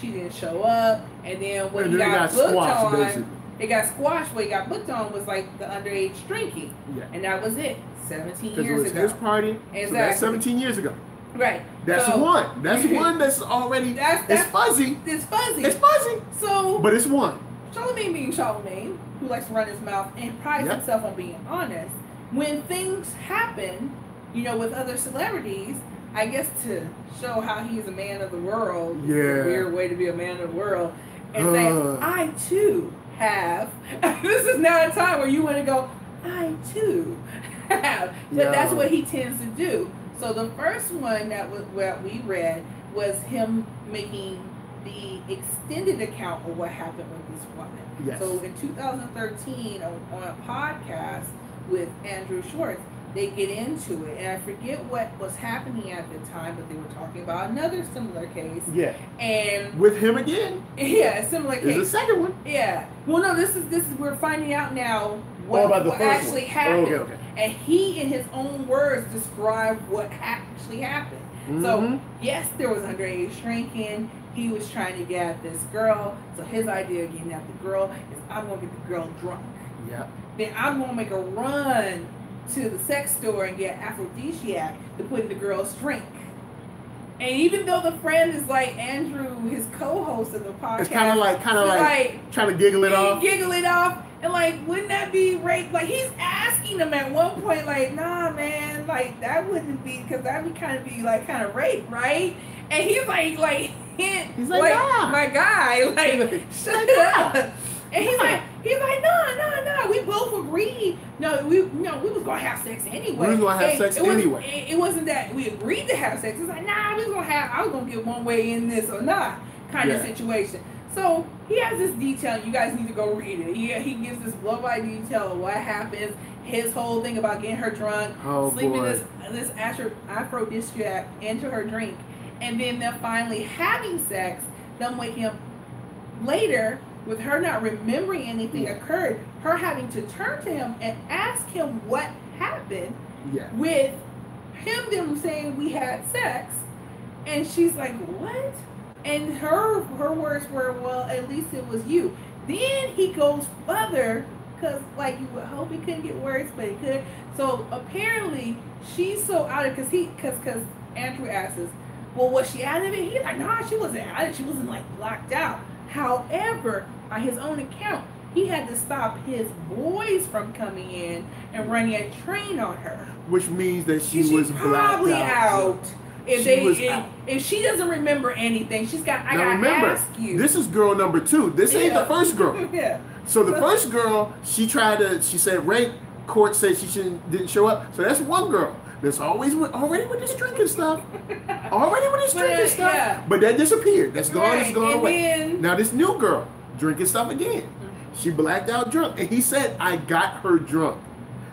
she didn't show up, and then when he got booked on, it got squashed. What he got booked on was like the underage drinking, and that was it. 17 years ago. His party. Exactly. So that's 17 years ago. Right. That's one. That's one that's already. It's fuzzy. It's fuzzy. It's fuzzy. So. But it's one. Charlamagne being Charlamagne, who likes to run his mouth and prides himself on being honest. When things happen, you know, with other celebrities, I guess to show how he's a man of the world. Yeah. It's a weird way to be a man of the world. And say, I too have. This is not a time where you want to go, I too have. But that's what he tends to do. So the first one that was what we read was him making the extended account of what happened with this woman. Yes. So in 2013 on a podcast with Andrew Schwartz, they get into it, and I forget what was happening at the time, but they were talking about another similar case. Yeah. And with him again. Yeah, a similar case. There's a second one. Yeah. Well, no, this is we're finding out now what actually happened. Okay. And he, in his own words, described what actually happened. Mm-hmm. So yes, there was underage drinking. He was trying to get at this girl. So his idea of getting at the girl is, I'm gonna get the girl drunk. Yeah. Then I'm gonna make a run to the sex store and get aphrodisiac to put in the girl's drink. And even though the friend is like Andrew, his co-host of the podcast, it's kind of like trying to giggle it off. Giggle it off, and like, wouldn't that be rape? Like he's asking them at one point, like, nah, man, like that wouldn't be, because that would kind of rape, right? And he's like he's like, nah. My guy, like, shut up. And he's like, no. We both agreed. No, we was gonna have sex anyway. We was gonna have sex anyway. It wasn't that we agreed to have sex. It's like, nah, I was gonna get one way in this or not kind of situation. So he has this detail. You guys need to go read it. He gives this blow-by detail of what happens. His whole thing about getting her drunk, sleeping this aphrodisiac into her drink, and then them finally having sex. Them waking up later with her not remembering anything occurred, her having to turn to him and ask him what happened, with them saying we had sex, and she's like, what? And her words were, well, at least it was you. Then he goes further, because like you would hope it couldn't get worse, but it could. So apparently she's so out of, because Andrew asks, well, was she out of it? He's like, nah, she wasn't out of it. She wasn't like blocked out. However, by his own account, he had to stop his boys from coming in and running a train on her. Which means that she was probably out. If if she doesn't remember anything, I gotta ask you. This is girl number 2. This ain't the first girl. Yeah. So the first girl, she said rape. Court said she didn't show up. So that's one girl. That's already with this drinking stuff. But that disappeared. That's gone. It's gone away. Now this new girl drinking stuff again. She blacked out drunk, and he said, I got her drunk.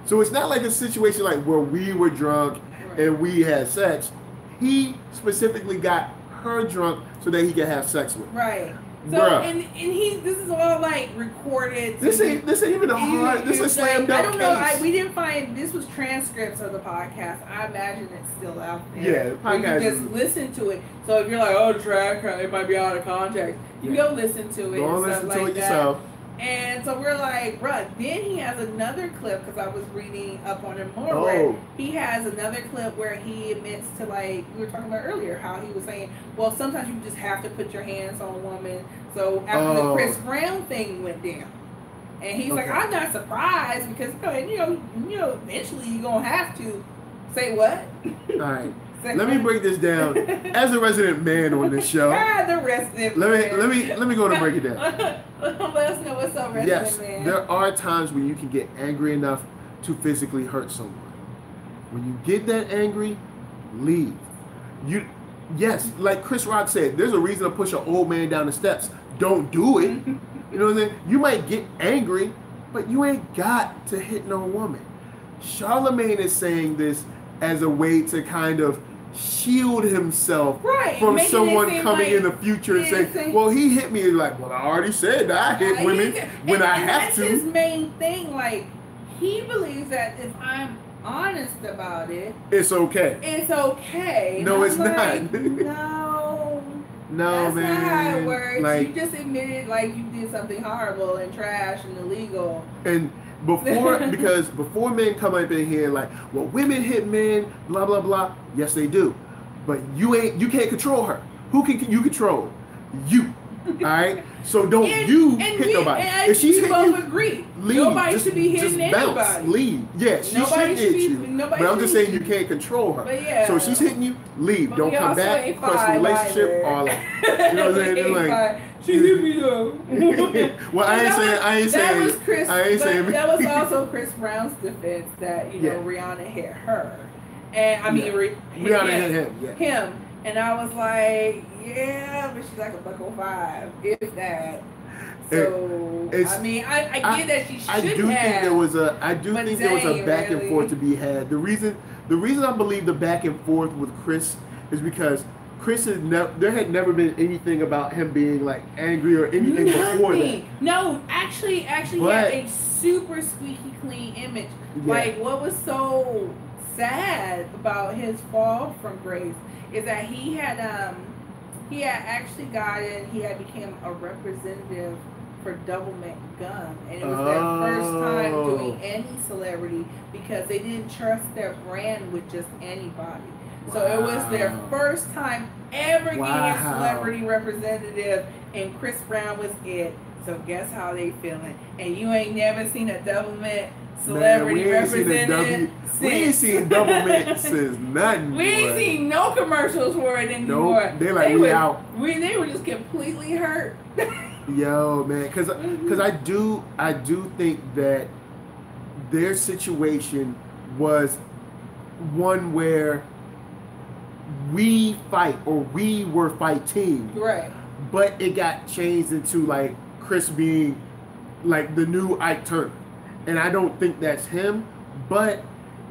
So it's not like a situation like where we were drunk and we had sex. He specifically got her drunk so that he could have sex with her. Right. So and this is all like recorded. This ain't even a hard. This is a slam dunk. I don't know. We didn't find, this was transcripts of the podcast. I imagine it's still out there. Yeah, the podcast. You just listen to it. So if you're like, oh, track, it might be out of context. You go listen to it. Go listen to it yourself. And so we're like, bruh. Then he has another clip, because I was reading up on him more. Where he has another clip where he admits to, like we were talking about earlier, how he was saying, well, sometimes you just have to put your hands on a woman. So after the Chris Brown thing went down, and he's like, I'm not surprised, because you know, eventually you're gonna have to say what. All right. Let me break this down. As a resident man on this show, the resident let me go and break it down. Let us know what's up, resident man. There are times when you can get angry enough to physically hurt someone. When you get that angry, leave. Yes, like Chris Rock said, there's a reason to push an old man down the steps. Don't do it. You know what I'm saying? You might get angry, but you ain't got to hit no woman. Charlamagne is saying this as a way to kind of shield himself from someone coming in the future and saying, well, he hit me. Like, well, I already said that I hit women when I have to. That's his main thing. Like, he believes that if I'm honest about it, it's okay. It's okay. No, it's not. No. No, That's man. not how it works. Like, you just admitted like you did something horrible and trash and illegal. And because before men come up in here like, well, women hit men, blah blah blah. Yes, they do, but you can't control her. Who can you control? You. All right. So don't hit nobody. If she's hitting you, agree. leave. Nobody should be hitting anybody. Bounce, leave. Yeah, she should hit you. But I'm just saying you can't control her. But yeah. So if she's hitting you, leave. But don't come back. Crush the relationship. All that. You know what I'm saying? Like, she hit me though. Well, I ain't saying. That was also Chris Brown's defense that Rihanna hit her, and I mean Rihanna hit him. Yeah. Him. And I was like, yeah, but she's like $1.05, if that. So I mean, I get that she should have. I do think there was a back and forth to be had. The reason I believe the back and forth with Chris is because Chris there had never been anything about him being like angry or anything before that. No, actually, he had a super squeaky clean image. Yeah. Like what was so sad about his fall from grace is that he had actually he had become a representative for Doublemint Gum, and it was their first time doing any celebrity because they didn't trust their brand with just anybody. Wow. So it was their first time ever getting a celebrity representative, and Chris Brown was it. So guess how they feeling? And you ain't never seen a Doublemint celebrity representative. We ain't seen Doublemint since nothing. We ain't seen no commercials for it anymore. Nope. They out. They were just completely hurt. Yo, man, because I do think that their situation was one where we fight or we were fighting, right? But it got changed into like Chris being like the new Ike Turner. And I don't think that's him, but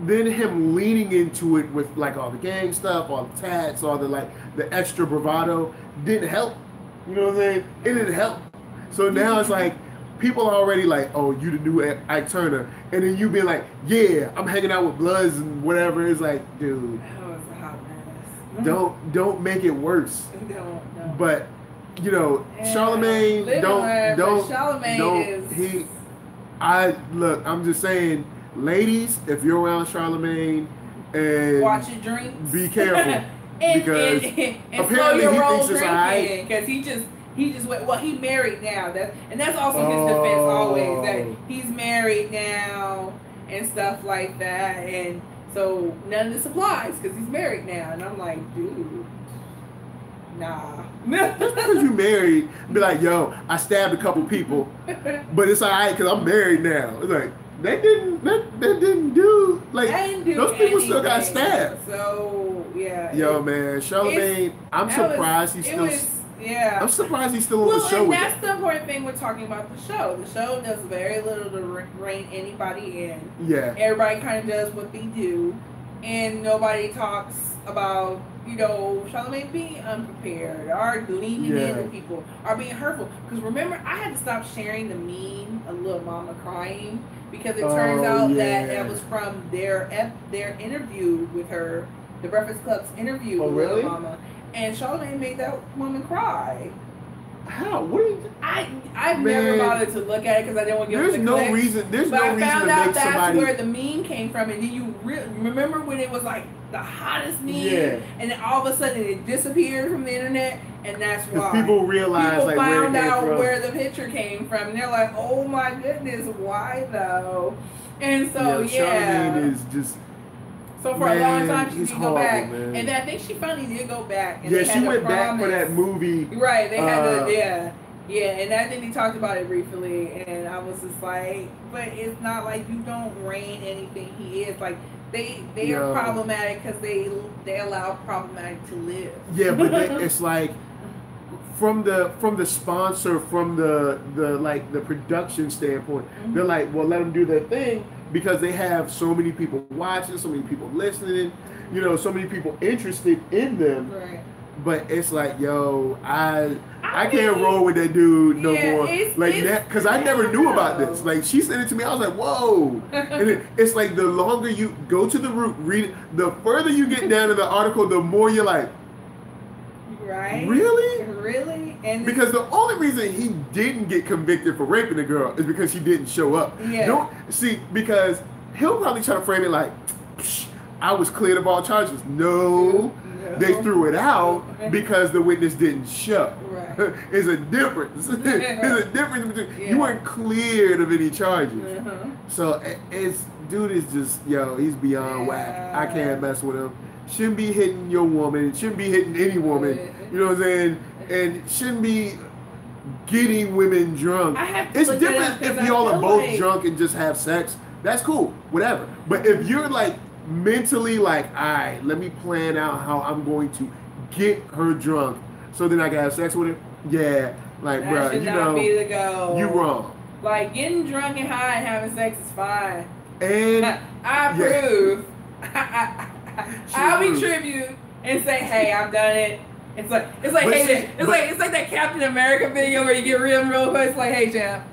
then him leaning into it with like all the gang stuff, all the tats, all the extra bravado didn't help. You know what I'm saying? It didn't help. So now it's like people are already like, oh, you the new Ike Turner, and then you being like, yeah, I'm hanging out with Bloods and whatever. It's like, dude, that was a hot mess. Don't make it worse. No. But Charlamagne, I'm just saying, ladies, if you're around Charlamagne, and watch your drinks, be careful because apparently he thinks it's alright. Because he just went. Well, he married now. That's also his defense always, that he's married now and stuff like that, and so none of this applies because he's married now. And I'm like, dude, nah. Just because you married, be like, yo, I stabbed a couple people, but it's alright because I'm married now. It's like that didn't do like those people still got stabbed. So yeah. Yo, man, Charlamagne, I'm surprised he's still. I'm surprised he's still on the show. And that's the important thing we're talking about the show. The show does very little to rein anybody in. Yeah. Everybody kind of does what they do, and nobody talks about, Charlamagne being unprepared or leaning into people or being hurtful. Because remember, I had to stop sharing the meme of Lil Mama crying because it turns out that was from their interview with her, the Breakfast Club's interview with Lil Mama. And Charlamagne made that woman cry. How? What are you? I've never bothered to look at it because I didn't want to give There's no reason. There's no reason to make somebody. But I found out that's where the meme came from, and then you remember when it was like the hottest meme, and then all of a sudden it disappeared from the internet, and that's why people realized people found out where the picture came from, and they're like, "Oh my goodness, why though?" And so Charlamagne is just. So for a long time she didn't go back, and I think she finally did go back. And she went back for that movie. Right, they had and I think they talked about it briefly, and I was just like, but it's not like you don't rein anything he is. Like they are problematic because they allow problematic to live. Yeah, but it's like from the sponsor, from the production standpoint, they're like, well, let them do their thing. Because they have so many people watching, so many people listening, so many people interested in them. Right. But it's like, yo, I can't roll with that dude no more. Like that, because I never knew about this. Like she sent it to me, I was like, whoa. And it's like the longer you go to the root, read it, the further you get down in the article, the more you're like, Right? Really? Really? And because the only reason he didn't get convicted for raping the girl is because she didn't show up. Yeah. Don't see, because he'll probably try to frame it like, I was cleared of all charges. No, they threw it out because the witness didn't show. Right. There's a difference. There's a difference between you weren't cleared of any charges. So dude is just, he's beyond whack. I can't mess with him. Shouldn't be hitting your woman. Shouldn't be hitting any woman. You know what I'm saying? And shouldn't be getting women drunk. It's different if y'all are both drunk and just have sex. That's cool, whatever. But if you're like mentally like, all right, let me plan out how I'm going to get her drunk so then I can have sex with her. Yeah, like, bro, you know, be the go. You wrong. Like, getting drunk and high and having sex is fine. And I approve. I'll be tribute and say, hey, I've done it. It's like that Captain America video where you get real quick. It's like, hey, champ.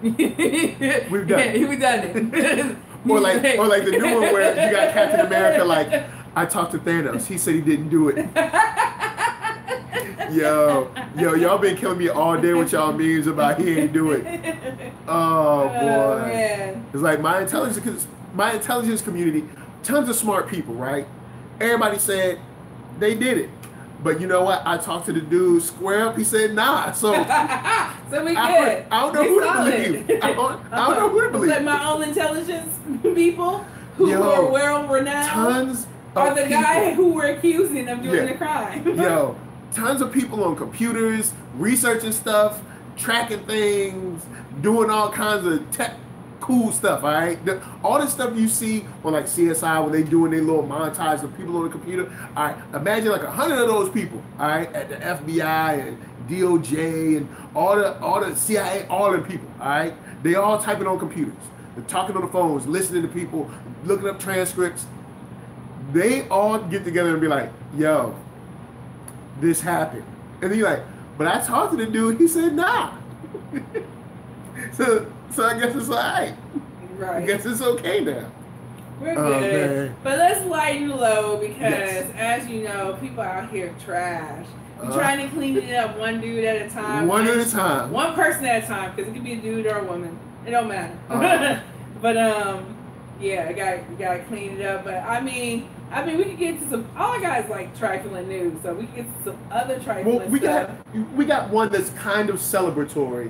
We've done it. We've done it. or like the new one where you got Captain America like, I talked to Thanos. He said he didn't do it. Yo, y'all been killing me all day with y'all memes about he ain't do it. Oh boy. Man. It's like my intelligence community, tons of smart people, right? Everybody said they did it. But you know what? I talked to the dude square up. He said, nah. So, so we good. I don't know who to believe. I don't know who to believe. Like my own intelligence people who are well renowned. Tons are the guy who we're accusing of doing the crime. Tons of people on computers, researching stuff, tracking things, doing all kinds of tech. Cool stuff, all right? All the stuff you see on like CSI when they doing their little montage of people on the computer, all right? Imagine like 100 of those people, all right? At the FBI and DOJ and all the CIA, all the people, all right? They all typing on computers. They're talking on the phones, listening to people, looking up transcripts. They all get together and be like, yo, this happened. And then you're like, but I talked to the dude, he said, nah. So I guess it's all right. Right. I guess it's okay now. We're good. But let's lighten low because, as you know, people out here trash. We're trying to clean it up one dude at a time. One at a time. One person at a time, because it could be a dude or a woman. It don't matter. But, yeah, you gotta clean it up. But, I mean, we could get to some, all I got is like trifling news, so we can get to some other trifling stuff. We got one that's kind of celebratory.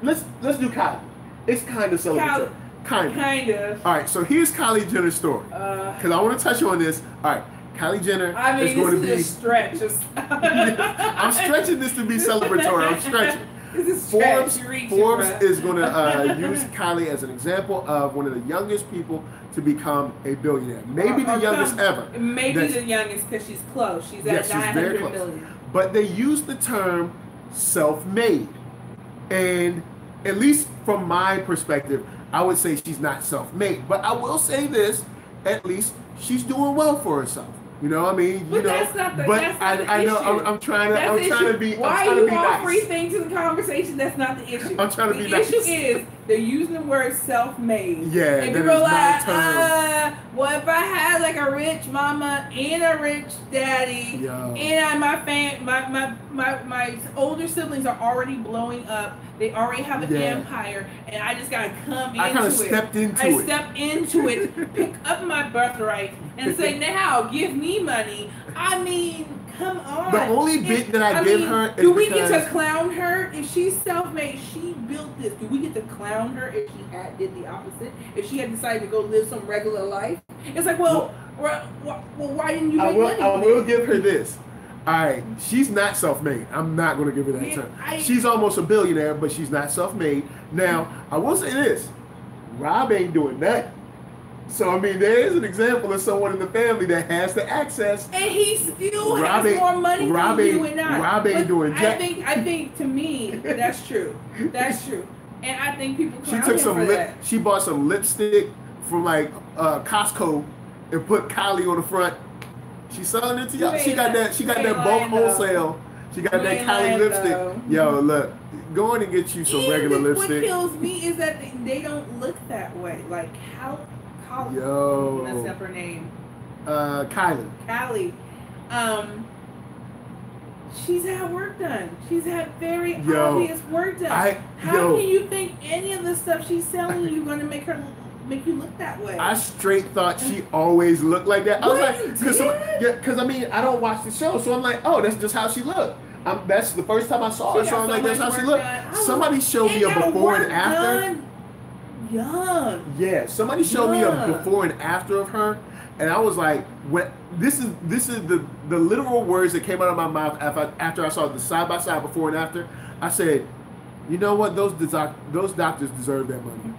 Let's do Kylie. It's kind of celebratory. Kind of. All right, so here's Kylie Jenner's story. Because I want to touch on this. All right, Kylie Jenner is going to be... this is a stretch. I'm stretching this to be celebratory. I'm stretching. Forbes is going to use Kylie as an example of one of the youngest people to become a billionaire. Maybe the youngest ever. Maybe the youngest because she's close. She's at 900 million. But they use the term self-made. And at least from my perspective, I would say she's not self-made. But I will say this, at least she's doing well for herself. You know what I mean? But that's not the I know I'm trying to be Why are you offering things to the conversation? That's not the issue. I'm trying to be nice. The issue is they're using the word self-made. Yeah, and people are like, well, if I had like a rich mama and a rich daddy, and my older siblings are already blowing up. They already have an empire, and I just gotta come into it. I kind of stepped into it. I stepped into it, pick up my birthright, and say, now give me money. I mean, come on. The only bit that I give her is do we get to clown her if she's self-made? She built this. Do we get to clown her if she did the opposite? If she had decided to go live some regular life? It's like, well, why didn't you make money? I will give her this. All right, she's not self-made. I'm not going to give her that term. She's almost a billionaire, but she's not self-made. Now, I will say this. Rob ain't doing that. So, I mean, there is an example of someone in the family that has the access. And he still has more money than you and I. Rob ain't doing that. I think, to me, that's true. That's true. And I think people clown him for that. She bought some lipstick from, like, Costco and put Kylie on the front. She's selling it to y'all. She got that bulk wholesale. She got that Kylie lipstick. Yo, look, go on and get you some regular lipstick. What kills me is that they don't look that way. Like Yo. Messed up her name. Kylie. Kylie. She's had work done. She's had very obvious work done. How can you think any of the stuff she's selling you going to make you look that way? I straight thought she always looked like that. I was like, because I mean, I don't watch the show, so I'm like, oh, that's just how she looked. That's the first time I saw her, so I'm like, that's how she looked. Somebody showed me a before and after. Young. Yeah, somebody showed me a before and after of her, and I was like, "What? This is the literal words that came out of my mouth after I saw the side by side before and after." I said, "You know what? Those doctors deserve that money.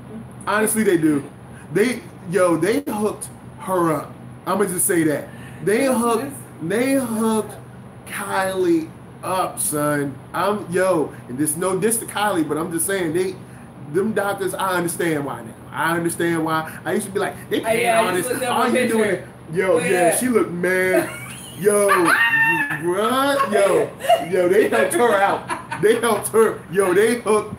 Honestly, they do. They hooked her up. I'm gonna just say that they hooked Kylie up, son. And there's no diss to Kylie, but I'm just saying them doctors, I understand why now. I understand why. I used to be like, they paying all this. All you doing it. She looked mad. They helped her out. They helped her. They hooked.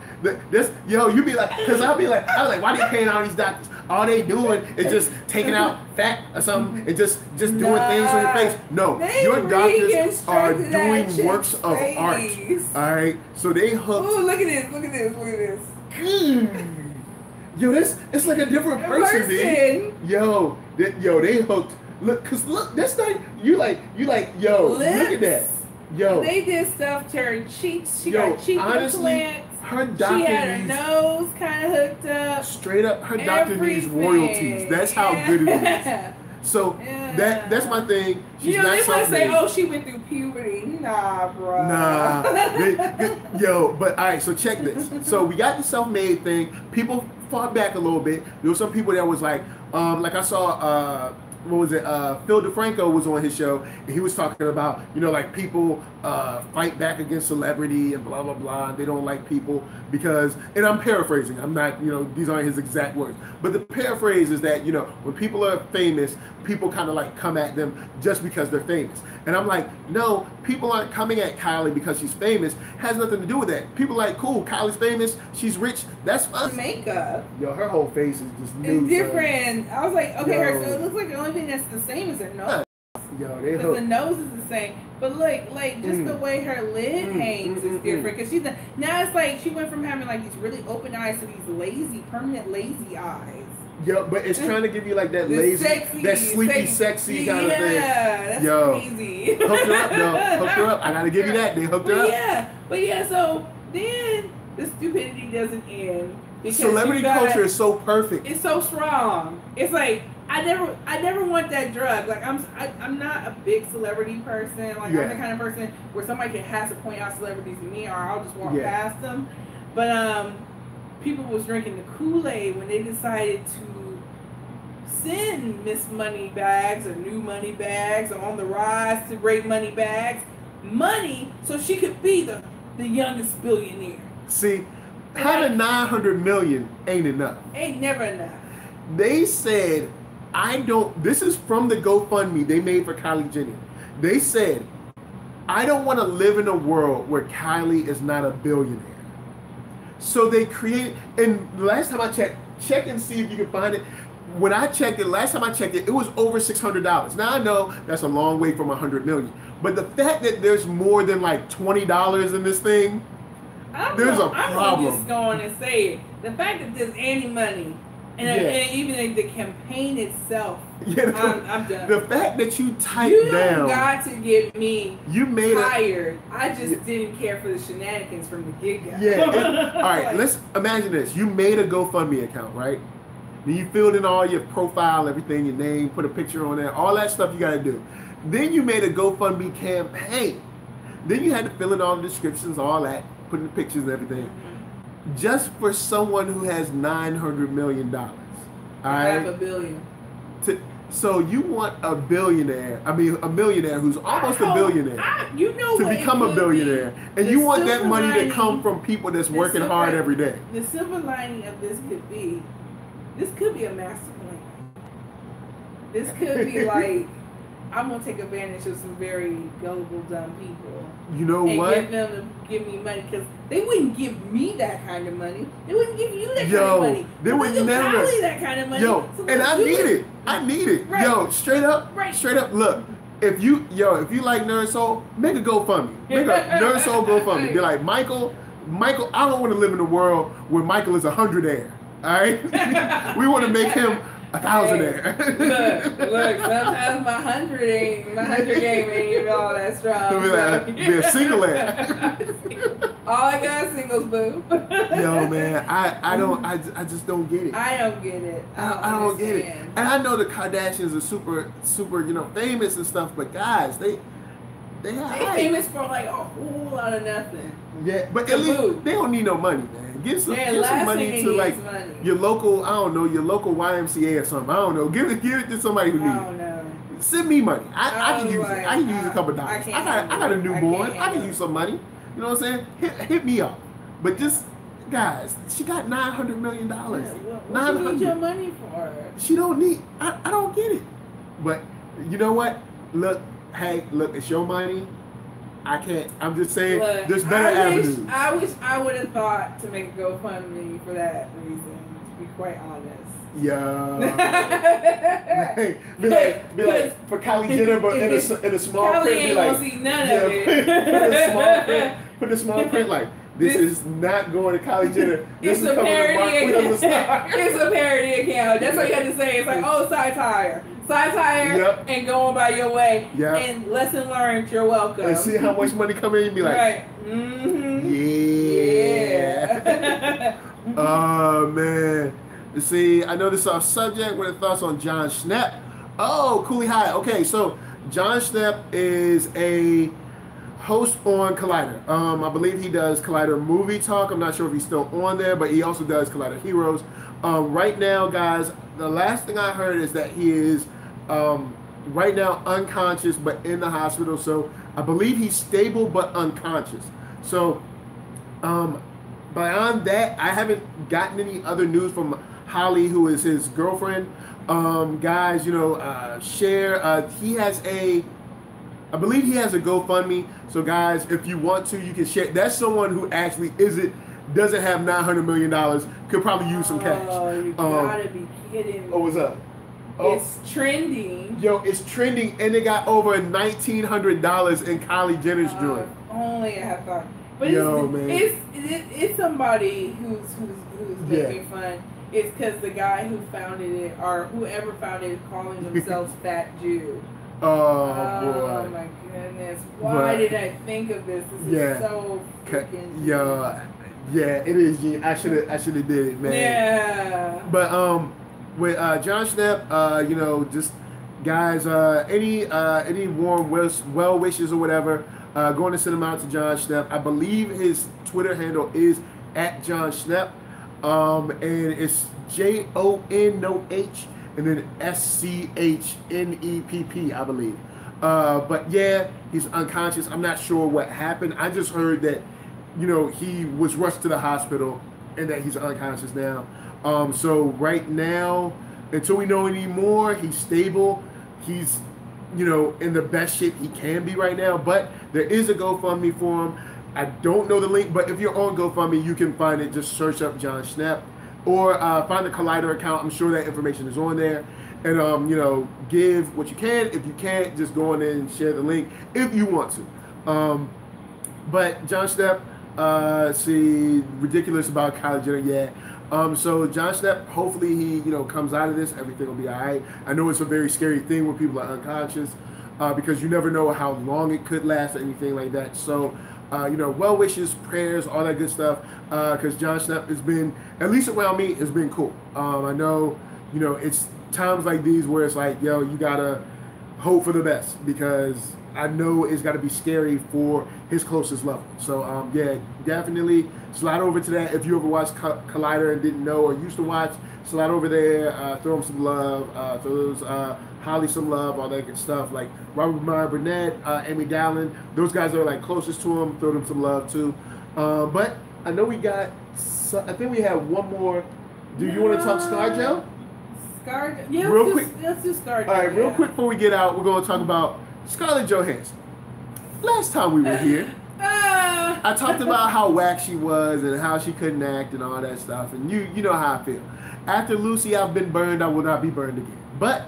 You be like, because I was like, why they paying all these doctors? All they doing is just taking out fat or something and just doing things on your face. No, your doctors are doing works of art. All right, so they hooked. Oh, look at this. It's like a different person, dude. They hooked. Look, that's not you like, lips. Look at that. They did stuff to her cheeks. She got cheek implants. Her doctor she had her nose kind of hooked up. Straight up, her doctor needs royalties. That's how good it is. So that's my thing. She's not they want to say, oh, she went through puberty. Nah, bro. Nah. But all right, so check this. So we got the self-made thing. People fought back a little bit. There were some people that was like I saw, what was it? Phil DeFranco was on his show, and he was talking about, like people fight back against celebrity and blah, blah, blah. And they don't like people because, and I'm paraphrasing. I'm not, these aren't his exact words. But the paraphrase is that, when people are famous, people kind of like come at them just because they're famous. And I'm like, no, people aren't coming at Kylie because she's famous. Has nothing to do with that. People like, cool, Kylie's famous, she's rich, that's fun. Makeup. Her whole face is just new. It's different. I was like, okay, so it looks like the only thing that's the same is her nose. Because the nose is the same. But look, just the way her lid hangs is different. Because now it's like she went from having like these really open eyes to these permanent lazy eyes. Yeah, but it's trying to give you like that lazy, that sleepy, sexy kind of thing. Yeah, that's crazy. Hooked her up, though. Hooked her up. I gotta give you that. They hooked her up. But so then the stupidity doesn't end. Celebrity culture is so perfect. It's so strong. It's like I never want that drug. Like I'm not a big celebrity person. Like I'm the kind of person where somebody has to point out celebrities to me, or I'll just walk past them. But people was drinking the Kool-Aid when they decided to send Miss Moneybags or New Moneybags or On the Rise to Great Moneybags money so she could be the youngest billionaire. See, having 900 million ain't enough. Ain't never enough. They said, this is from the GoFundMe they made for Kylie Jenner. They said, I don't want to live in a world where Kylie is not a billionaire. So they created, and last time I check and see if you can find it. When I checked it, last time I checked it, it was over $600. Now I know that's a long way from 100 million. But the fact that there's more than like $20 in this thing, there's a problem. I'm just going to say it. The fact that there's any money, and even the campaign itself, I'm done. The fact that you typed down. You got to get me tired. I just didn't care for the shenanigans from the get-go. Yeah. All right, let's imagine this. You made a GoFundMe account, right? Then you filled in all your profile, everything, your name, put a picture on there, all that stuff you got to do. Then you made a GoFundMe campaign. Then you had to fill in all the descriptions, all that, put in the pictures and everything. Just for someone who has $900 million. All right? Half a billion. So you want a millionaire who's almost a billionaire to become a billionaire. And you want that money to come from people that's working hard every day. The silver lining of this could be a master plan. This could be like, I'm going to take advantage of some very gullible, dumb people. You know what? And get them to give me money, because they wouldn't give me that kind of money. They wouldn't give you that kind of money. They would never. Kylie that kind of money. And I need it. I need it. Right. Straight up. Look, if you like NERDSoul, make a GoFundMe. Make a NERDSoul GoFundMe. Be like, Michael, I don't want to live in a world where Michael is 100aire. All right? We want to make him 1,000aire. Look, sometimes my 100 game ain't even all that strong. Be a single-aire. All I got is singles, boo. Yo, man, I just don't get it. I don't get it. I don't get it. And I know the Kardashians are super, famous and stuff, but guys, they famous for like a whole lot of nothing. Yeah, but at least they don't need no money, man. Give some money to like your local, I don't know, your local YMCA or something. I don't know. Give it to somebody who needs it. I don't know. Send me money. I can use it. I can use a couple dollars. I got a newborn. I can use some money. You know what I'm saying? Hit me up. But just, guys, she got $900 million. What you need your money for? She don't need, I don't get it. But you know what? Look, it's your money. I can't. I'm just saying, there's better avenues. I wish I would have thought to make a GoFundMe for that reason, to be quite honest. Yeah. be like for Kylie Jenner, but in a small Kylie print. Ain't gonna see none of it. Put a small print like, this is not going to Kylie Jenner. This is coming to Marqueeda LaStar. It's a parody account. That's what you have to say. It's like, oh, satire, and going by your way. Yep. And lesson learned. You're welcome. And see how much money come in and be like, right. Mm-hmm. Yeah. Oh man. See, I know this is our subject. What are the thoughts on Jon Schnepp? Oh, Cooley High. Okay, so Jon Schnepp is a host on Collider. I believe he does Collider Movie Talk. I'm not sure if he's still on there, but he also does Collider Heroes. Right now, guys, the last thing I heard is that he is right now unconscious but in the hospital. So I believe he's stable but unconscious. So beyond that, I haven't gotten any other news from Holly, who is his girlfriend. Guys, share. He has I believe he has a GoFundMe. So guys, if you want to, you can share. That's someone who actually doesn't have $900 million. Could probably use some cash. Oh, you gotta be kidding me. Oh, what's up? Oh. It's trending. Yo, it's trending, and it got over $1,900 in Kylie Jenner's joint. Only I have thought. But man. It's somebody who's making fun. It's because the guy who founded it, or whoever founded it, calling themselves Fat Jew. Oh boy. My goodness. Why did I think of this? This is so freaking yeah, it is. I should have did it, man. Yeah. But with Jon Schnepp, just guys, any warm well wishes or whatever, going to send them out to Jon Schnepp. I believe his Twitter handle is @JonSchnepp. And it's JON no H and then SCHNEPP, I believe. But yeah, he's unconscious. I'm not sure what happened. I just heard that, he was rushed to the hospital and that he's unconscious now. So right now, until we know any more, he's stable. He's, in the best shape he can be right now. But there is a GoFundMe for him. I don't know the link, but if you're on GoFundMe, you can find it. Just search up Jon Schnepp or find the Collider account. I'm sure that information is on there. And, give what you can. If you can't, just go on in and share the link if you want to. But Jon Schnepp, ridiculous about Kylie Jenner, yeah. So Jon Schnepp, hopefully he, comes out of this. Everything will be all right. I know it's a very scary thing when people are unconscious because you never know how long it could last or anything like that. So, well wishes, prayers, all that good stuff. Because Jon Schnepp has been, at least around me, has been cool. I know, it's times like these where it's like, yo, you gotta hope for the best because I know it's gotta be scary for his closest level. So yeah, definitely slide over to that. If you ever watched Collider and didn't know or used to watch, slide over there, throw him some love, throw Holly some love, all that good stuff. Like Robert Meyer Burnett, Amy Dallin, those guys are like closest to him, throw them some love too. But I know we got, I think we have one more. Do you want to talk ScarJo? ScarJo? Yeah, real quick. Let's do ScarJo. All right, real quick before we get out, we're going to talk about Scarlett Johansson. Last time we were here, I talked about how whack she was and how she couldn't act and all that stuff. And you know how I feel. After Lucy, I've been burned. I will not be burned again. But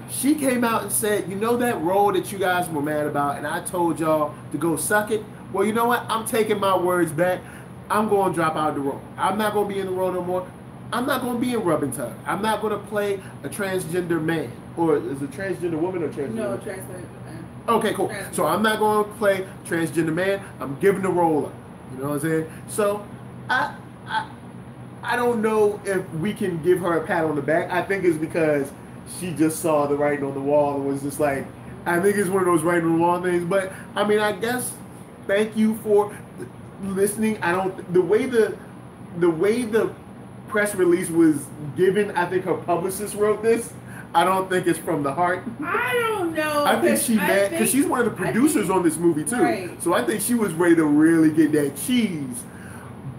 She came out and said, you know that role that you guys were mad about, and I told y'all to go suck it? Well, you know what? I'm taking my words back. I'm going to drop out of the role. I'm not going to be in the role no more. I'm not going to be in Rub and Tug. I'm not going to play a transgender man. Or is it transgender woman or transgender? No, transgender man. Okay, cool. So I'm not going to play transgender man. I'm giving the role up. You know what I'm saying? So I don't know if we can give her a pat on the back. I think it's because she just saw the writing on the wall and was just like, I think it's one of those writing on the wall things. But I mean, I guess thank you for listening. The way the press release was given, I think her publicist wrote this. I don't think it's from the heart. I don't know. I think she mad because she's one of the producers on this movie too. Right. So I think she was ready to really get that cheese.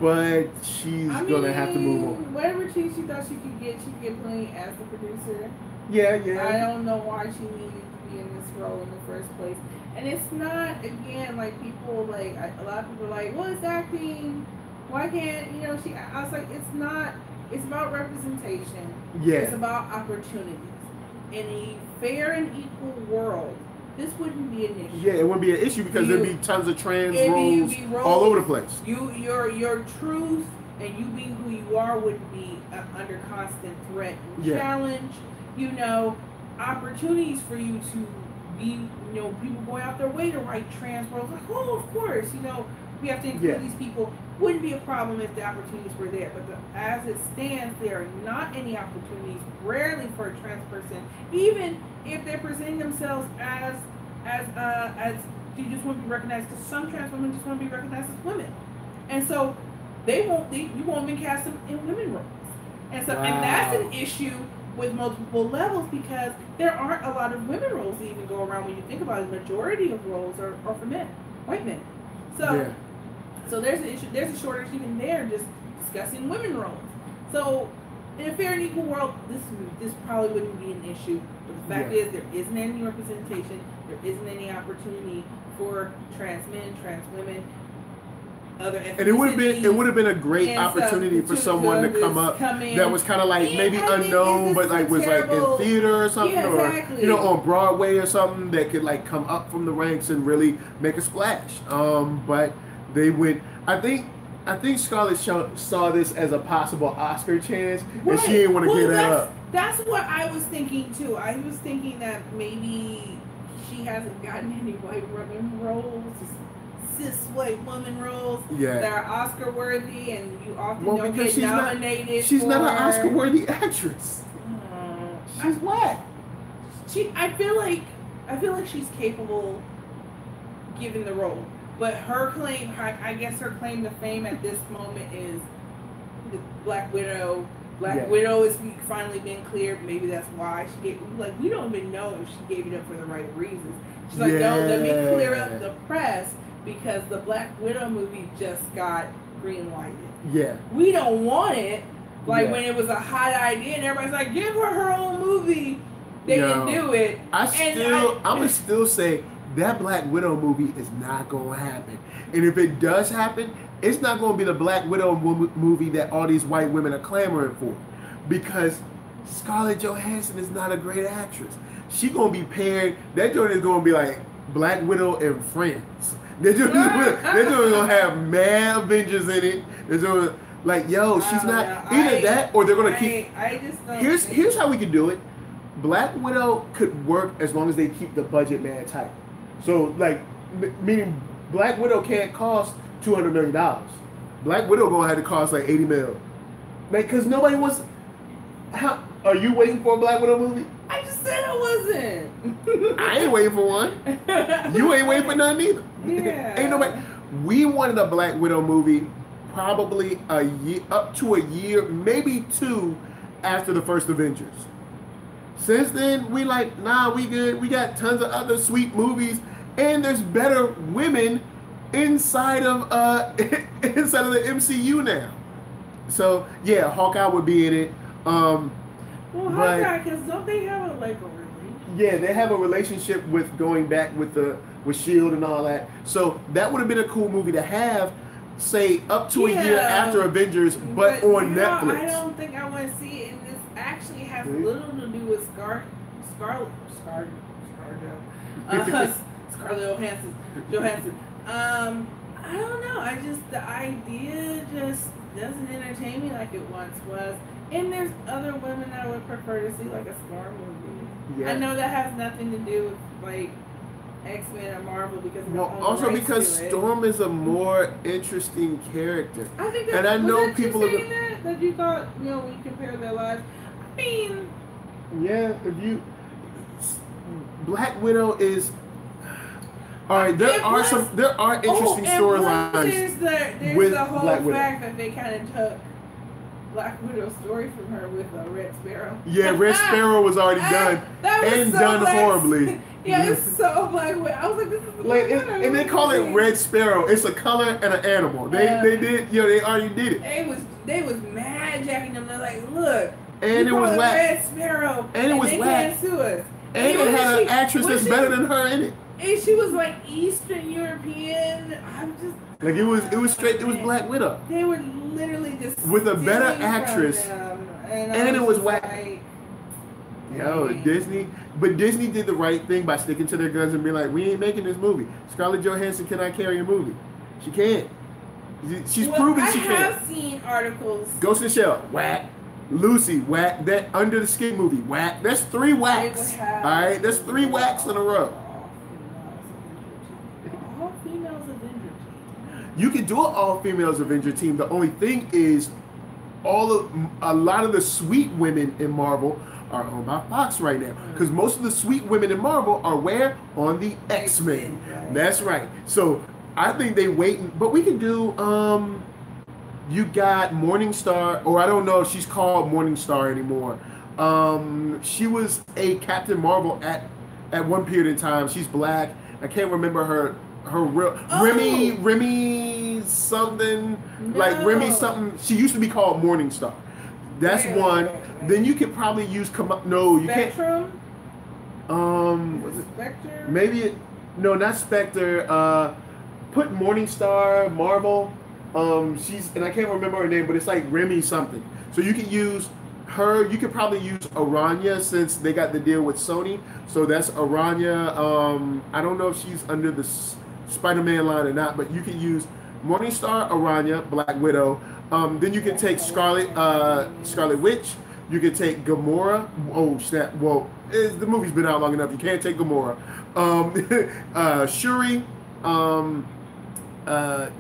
But she's gonna have to move on. Whatever cheese she thought she could get plenty as the producer. Yeah. I don't know why she needed to be in this role in the first place. And it's not, again, like people like a lot of people are like, well, it's acting. Why can't she? I was like, it's not. It's about representation. Yeah. It's about opportunities. In a fair and equal world, this wouldn't be an issue. Yeah, it wouldn't be an issue because there'd be tons of trans roles all over the place. Your truth and you being who you are would be under constant threat and challenge. Opportunities for you to be, people going out their way to write trans roles. Like, oh, of course, we have to include these people. Wouldn't be a problem if the opportunities were there, but as it stands, there are not any opportunities, rarely for a trans person, even if they're presenting themselves as you just want to be recognized. Because some trans women just want to be recognized as women, and so you won't even cast them in women roles, and so and that's an issue with multiple levels because there aren't a lot of women roles that even go around. When you think about it, the majority of roles are for men, white men. So. So there's an issue. There's a shortage even there, just discussing women roles. So in a fair and equal world, this probably wouldn't be an issue. But the fact is, there isn't any representation. There isn't any opportunity for trans men, trans women, other ethnicities. And it would have been a great opportunity for someone to come up that was kind of like maybe unknown, but like was like in theater or something, or on Broadway or something that could like come up from the ranks and really make a splash. But they went. I think Scarlett saw this as a possible Oscar chance, and she didn't want to give that up. That's what I was thinking too. I was thinking that maybe she hasn't gotten any white women roles, cis white woman roles that are Oscar worthy, and you often don't get nominated. She's not an Oscar worthy actress. She's black. I feel like she's capable, given the role. But her claim, I guess her claim to fame at this moment is the Black Widow. Widow is finally been cleared. Maybe that's why she gave. Like, we don't even know if she gave it up for the right reasons. She's like, no, let me clear up the press because the Black Widow movie just got green lighted. Yeah. We don't want it. Like when it was a hot idea and everybody's like, give her own movie. They didn't do it. I'm gonna still say that Black Widow movie is not going to happen. And if it does happen, it's not going to be the Black Widow movie that all these white women are clamoring for. Because Scarlett Johansson is not a great actress. She's going to be paired. That joint is going to be like Black Widow and Friends. They're just going to have mad Avengers in it. They're doing like, she's not either that or they're going to keep. I just don't. Here's how we could do it. Black Widow could work as long as they keep the budget man tight. So, like, meaning Black Widow can't cost $200 million. Black Widow gonna have to cost like $80 million. Like, cause nobody wants. How are you waiting for a Black Widow movie? I just said I wasn't. I ain't waiting for one. You ain't waiting for none either. Yeah. Ain't nobody. We wanted a Black Widow movie probably a year, up to a year, maybe two, after the first Avengers. Since then, we like, nah, we good. We got tons of other sweet movies, and there's better women inside of the MCU now. So yeah, Hawkeye would be in it. Hawkeye, because don't they have a relationship? Yeah, they have a relationship with going back with Shield and all that. So that would have been a cool movie to have, say, up to a year after Avengers, but on Netflix. I don't think I want to see it. And this actually has little to do with Scarlett Johansson. I don't know. The idea just doesn't entertain me like it once was. And there's other women I would prefer to see, like a Storm movie. Yeah. I know that has nothing to do with like X-Men or Marvel because also because Storm is a more interesting character. I think that, and I know people are that you thought, you know, when you compare their lives. I mean, yeah, if you Black Widow is all right. There are interesting storylines. There's the whole fact that they kind of took Black Widow's story from her with Red Sparrow. Yeah, Red Sparrow was already done and so done horribly. Yeah, it's so Black Widow. I was like, this is like, and they call it Red Sparrow. It's a color and an animal. They did, you know, they already did it. They was mad jacking them. They're like, look, and it was whack. Red Sparrow, and it was they whack. can't sue us. And it had an actress that's better than her in it. And she was like Eastern European. I'm just like it was Black Widow. They were literally just with a better actress, and it was whack. Like, yo, Disney did the right thing by sticking to their guns and being like, we ain't making this movie. Scarlett Johansson cannot carry a movie. She can't. She's proven she can't. I have seen articles. Ghost in the Shell, whack. Lucy, whack. That Under the Skin movie, whack. That's 3 whacks. All right, that's 3 whacks in a row. All females Avenger team. You can do an all females Avenger team. The only thing is, a lot of the sweet women in Marvel are owned by Fox right now, because most of the sweet women in Marvel are where? On the X-Men. Right. That's right. So I think they wait, but we can do. You got Morningstar, or I don't know if she's called Morningstar anymore. She was a Captain Marvel at one period in time. She's black. I can't remember her real Remy something, like Remy something. She used to be called Morningstar. That's one. Then you could probably use Spectrum? Was it Spectre? Maybe not Spectre. Put Morningstar, Marvel. And I can't remember her name, but it's like Remy something. So you can use her. You could probably use Aranya since they got the deal with Sony. So that's Aranya. I don't know if she's under the Spider-Man line or not, but you can use Morningstar, Aranya, Black Widow. Then you can take Scarlet Witch. You can take Gamora. Oh snap! Well, the movie's been out long enough. You can't take Gamora. Shuri.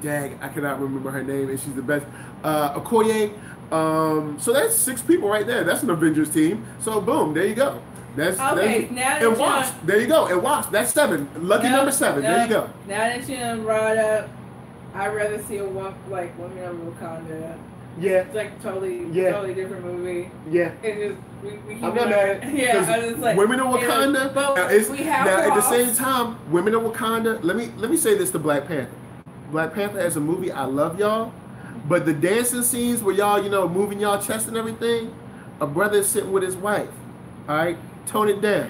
Dang, I cannot remember her name, and she's the best. Okoye. So that's 6 people right there. That's an Avengers team. So boom, there you go. That's okay. And Wasp. There you go. And Wasp. That's 7. Lucky number 7. There you go. Now that you brought up, I'd rather see Women of Wakanda. Yeah. It's like totally different movie. Yeah. And just we keep I'm not mad. Yeah, I was like Women of Wakanda. At the same time, Women of Wakanda. Let me say this to Black Panther. Black Panther as a movie, I love y'all, but the dancing scenes where y'all, moving y'all chest and everything, a brother is sitting with his wife. All right, tone it down.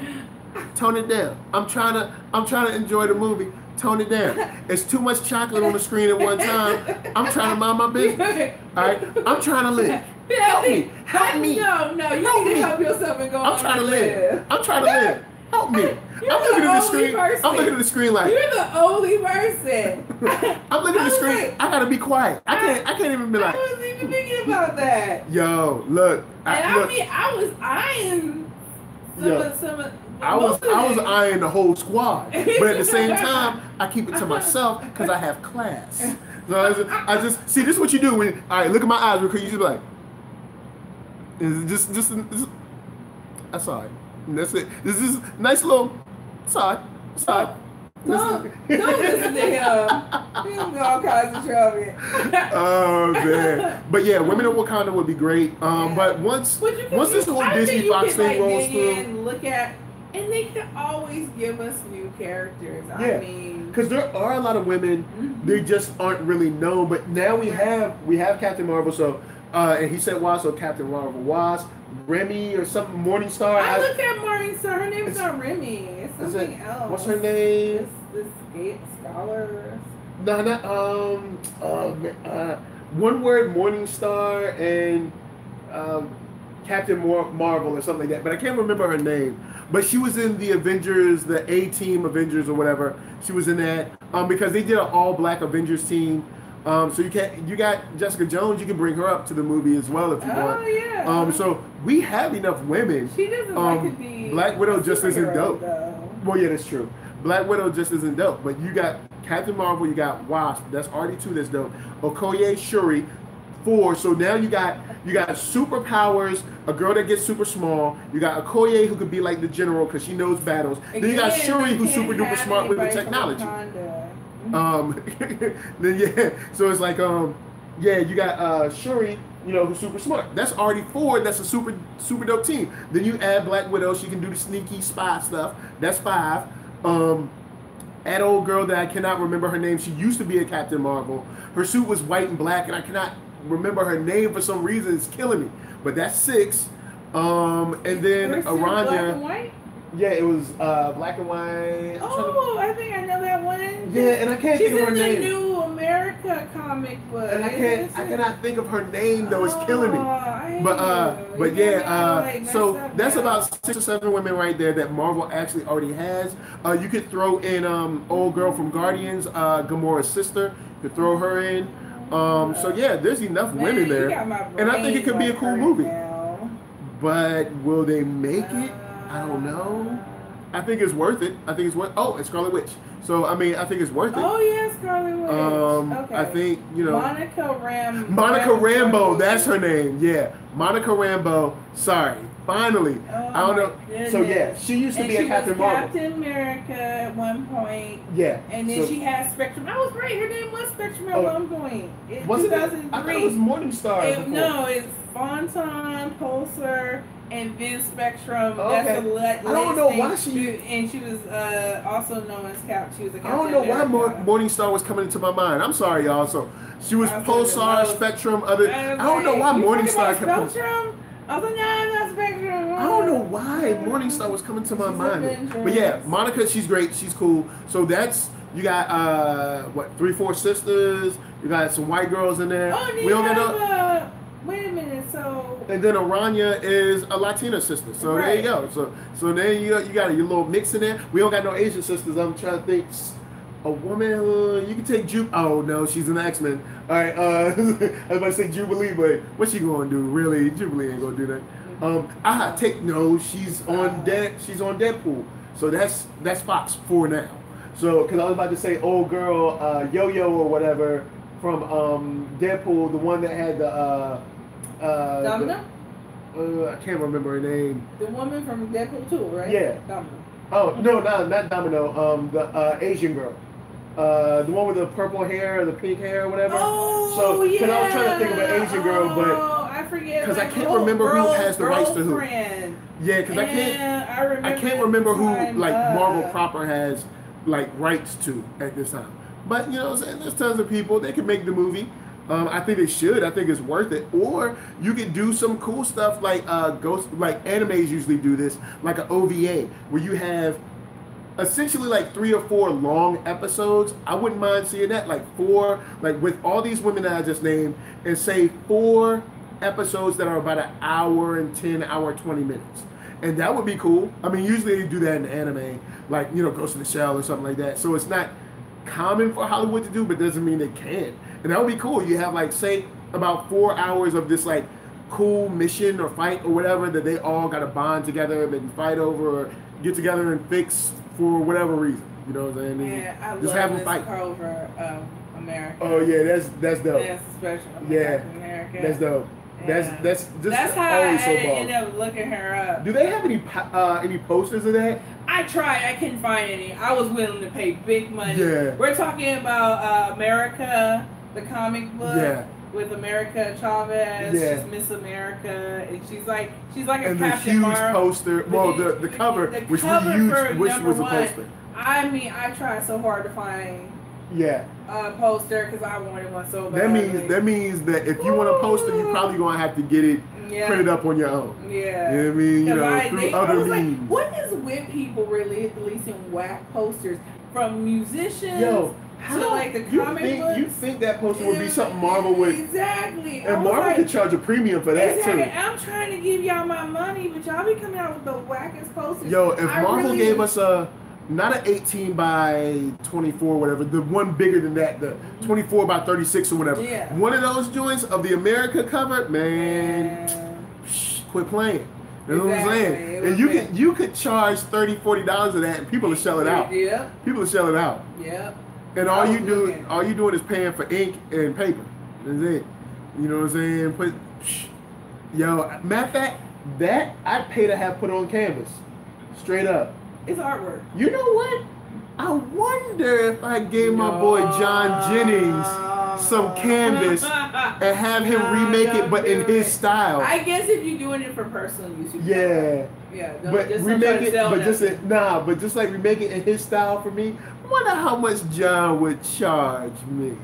Tone it down. I'm trying to enjoy the movie. Tone it down. It's too much chocolate on the screen at one time. I'm trying to mind my business. All right, I'm trying to live. Help me. No, you need to help yourself and go. I'm trying to live. Help me. I'm looking at the screen. I'm looking at the screen like you're the only person. I'm looking at the screen. Like, I gotta be quiet. I can't even be like. I wasn't even thinking about that. Yo, look. I was eyeing some. I was eyeing the whole squad, but at the same time, I keep it to myself because I have class. So I just see this is what you do when. All right, look at my eyes real quick. You just be like, just. I saw it. And that's it. This is nice little side. Don't listen to him. He's gonna all kinds of trouble. Oh man. But yeah, Women of Wakanda would be great. But once this whole Disney Fox thing rolls through, look at, and they can always give us new characters. Yeah. I mean, because there are a lot of women, they just aren't really known. But now we have Captain Marvel. So and he said Wasp, so Captain Marvel Wasp. Remy or something, Morningstar. I look at Morningstar. Her name's not Remy. It's something else. What's her name? This scholar. No, not one word Morningstar and Captain Marvel or something like that, but I can't remember her name. But she was in the Avengers, the A-Team Avengers or whatever. She was in that because they did an all-black Avengers team. So you got Jessica Jones. You can bring her up to the movie as well if you want. Oh yeah. So we have enough women. She doesn't like to be. Black Widow just isn't dope. Though. Well, yeah, that's true. Black Widow just isn't dope. But you got Captain Marvel. You got Wasp. That's already 2. That's dope. Okoye, Shuri. 4. So now you got superpowers. A girl that gets super small. You got Okoye who could be like the general because she knows battles. Then you got Shuri who's super duper smart with the technology. Then yeah, so it's like you got Shuri, who's super smart. That's already 4. That's a super dope team. Then you add Black Widow. She can do the sneaky spy stuff. That's 5. That old girl that I cannot remember her name. She used to be a Captain Marvel. Her suit was white and black, and I cannot remember her name for some reason. It's killing me. But that's 6. And then Aranya. Black and white? Yeah, it was black and white. I think I know that one. Yeah, and I can't think of her name. She's in the New America comic book. And I cannot think of her name though. It's killing me. But so that's about 6 or 7 women right there that Marvel actually already has. You could throw in old girl from Guardians, Gamora's sister. You could throw her in. So yeah, there's enough women there, and I think it could be a cool movie. But will they make it? I don't know. I think it's worth it. It's Scarlet Witch. So I think it's worth it. Oh yeah, Scarlet Witch. Okay. I think Monica Rambeau. That's her name. Yeah, Monica Rambeau. Sorry. Finally. I don't know. Goodness. So yeah, she used to be a Captain Marvel. Captain America at one point. Yeah. And then she had Spectrum. I was right. Her name was Spectrum at one point. Was it? I thought it was Morningstar. No, it's Fonton, Pulsar, and then Spectrum. Okay. That's the last I don't know why and she was also known as She was a Captain I don't know why Morningstar was coming into my mind. I'm sorry, y'all. So she was Pulsar, Spectrum, other. I don't know why Morningstar kept Spectrum. I was like, that's Spectrum. I don't know why Morningstar was coming to my mind. But yeah, Monica, she's great. She's cool. So that's, you got, 3, 4 sisters. You got some white girls in there. Oh, we don't get wait a minute, so... And then Aranya is a Latina sister. So there you go. So then you got your little mix in there. We don't got no Asian sisters. I'm trying to think. A woman, you can take Oh no, she's an X-Men. All right, I was about to say Jubilee, but what's she gonna do? Really, Jubilee ain't gonna do that. She's on She's on Deadpool. So that's Fox 4 now. So because I was about to say old girl Yo-Yo or whatever from Deadpool, the one that had the Domino? I can't remember her name. The woman from Deadpool 2, right? Yeah. Domino. Oh no, not Domino. The Asian girl. The one with the purple hair or the pink hair or whatever. Oh, yeah. Because I was trying to think of an Asian girl, but I forget. Because I can't remember who has the rights to who. Yeah, because I can't remember who Marvel proper has rights to at this time. But you know what I'm saying? There's tons of people that can make the movie. I think they should. I think it's worth it. Or you could do some cool stuff like animes usually do this, like an OVA, where you have essentially 3 or 4 long episodes. I wouldn't mind seeing that, 4, with all these women that I just named, and say 4 episodes that are about an hour and 10, hour 20 minutes. And that would be cool. I mean, usually they do that in anime, Ghost in the Shell or something like that. So it's not common for Hollywood to do, but doesn't mean they can't. And that would be cool. You have say about 4 hours of this cool mission or fight or whatever that they all got to bond together and maybe fight over or get together and fix for whatever reason. You know what I'm saying? Yeah, I just love have them this fight. cover of America. Oh yeah, that's dope. That's special. America. That's dope. Yeah. That's how I so ended up looking her up. Do they have any posters of that? I tried. I couldn't find any. I was willing to pay big money. Yeah. We're talking about America, the comic book. Yeah. With America Chavez, yeah. She's Miss America, and she's like a and Captain huge Marvel. poster. Well, the cover, which we wish was a poster. I mean, I tried so hard to find a poster because I wanted one so bad. That means that if you want a poster, you're probably gonna have to get it printed up on your own. Yeah. You know what I mean? Through other means. What is with people releasing whack posters from musicians? to like the comic books. You think that poster would be something Marvel would... Exactly. And Marvel could charge a premium for that, too. I'm trying to give y'all my money, but y'all be coming out with the wackest posters. Yo, if Marvel gave us not an 18 by 24 whatever, the one bigger than that, the 24 by 36 or whatever. Yeah. One of those joints of the America cover, man, quit playing. You know what I'm saying? And you could charge $30, $40 of that, and people will sell it out. Yeah. People will sell it out. Yep. And all you doing is paying for ink and paper. That's it. You know what I'm saying? Yo, matter of fact, that I'd pay to have put on canvas. Straight up. It's artwork. You know what? I wonder if I gave my boy John Jennings some canvas and have him remake it, but in his style. I guess if you're doing it for personal use, you yeah. But just remake it, but just like remake it in his style for me. I wonder how much John would charge me.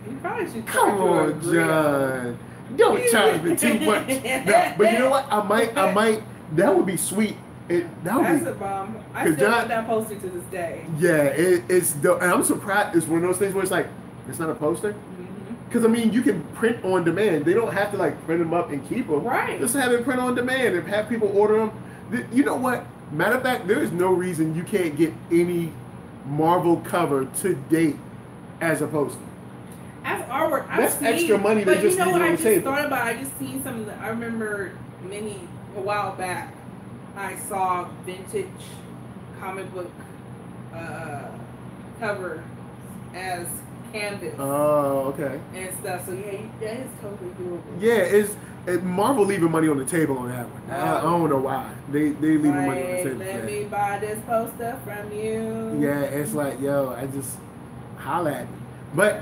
You probably should. Come on, John. Don't charge me too much. No, but you know what? I might. That would be sweet. That's a bomb. I still want that poster to this day. Yeah, it's dope. And I'm surprised. It's one of those things where it's like, it's not a poster. Because, I mean, you can print on demand. They don't have to, like, print them up and keep them. Right. Just have it print on demand and have people order them. You know what? Matter of fact, there is no reason you can't get any Marvel cover to date as a poster. As artwork. That's extra money they just need on the table. But you know what I just thought about? I just seen some of the, I remember a while back, I saw vintage comic book cover as canvas. Oh, okay. And stuff. So yeah, that is totally doable. Yeah, Marvel leaving money on the table on that one. I don't know why. They leaving money on the table. Let me buy this poster from you. Yeah, it's like, yo, I just holla at me. But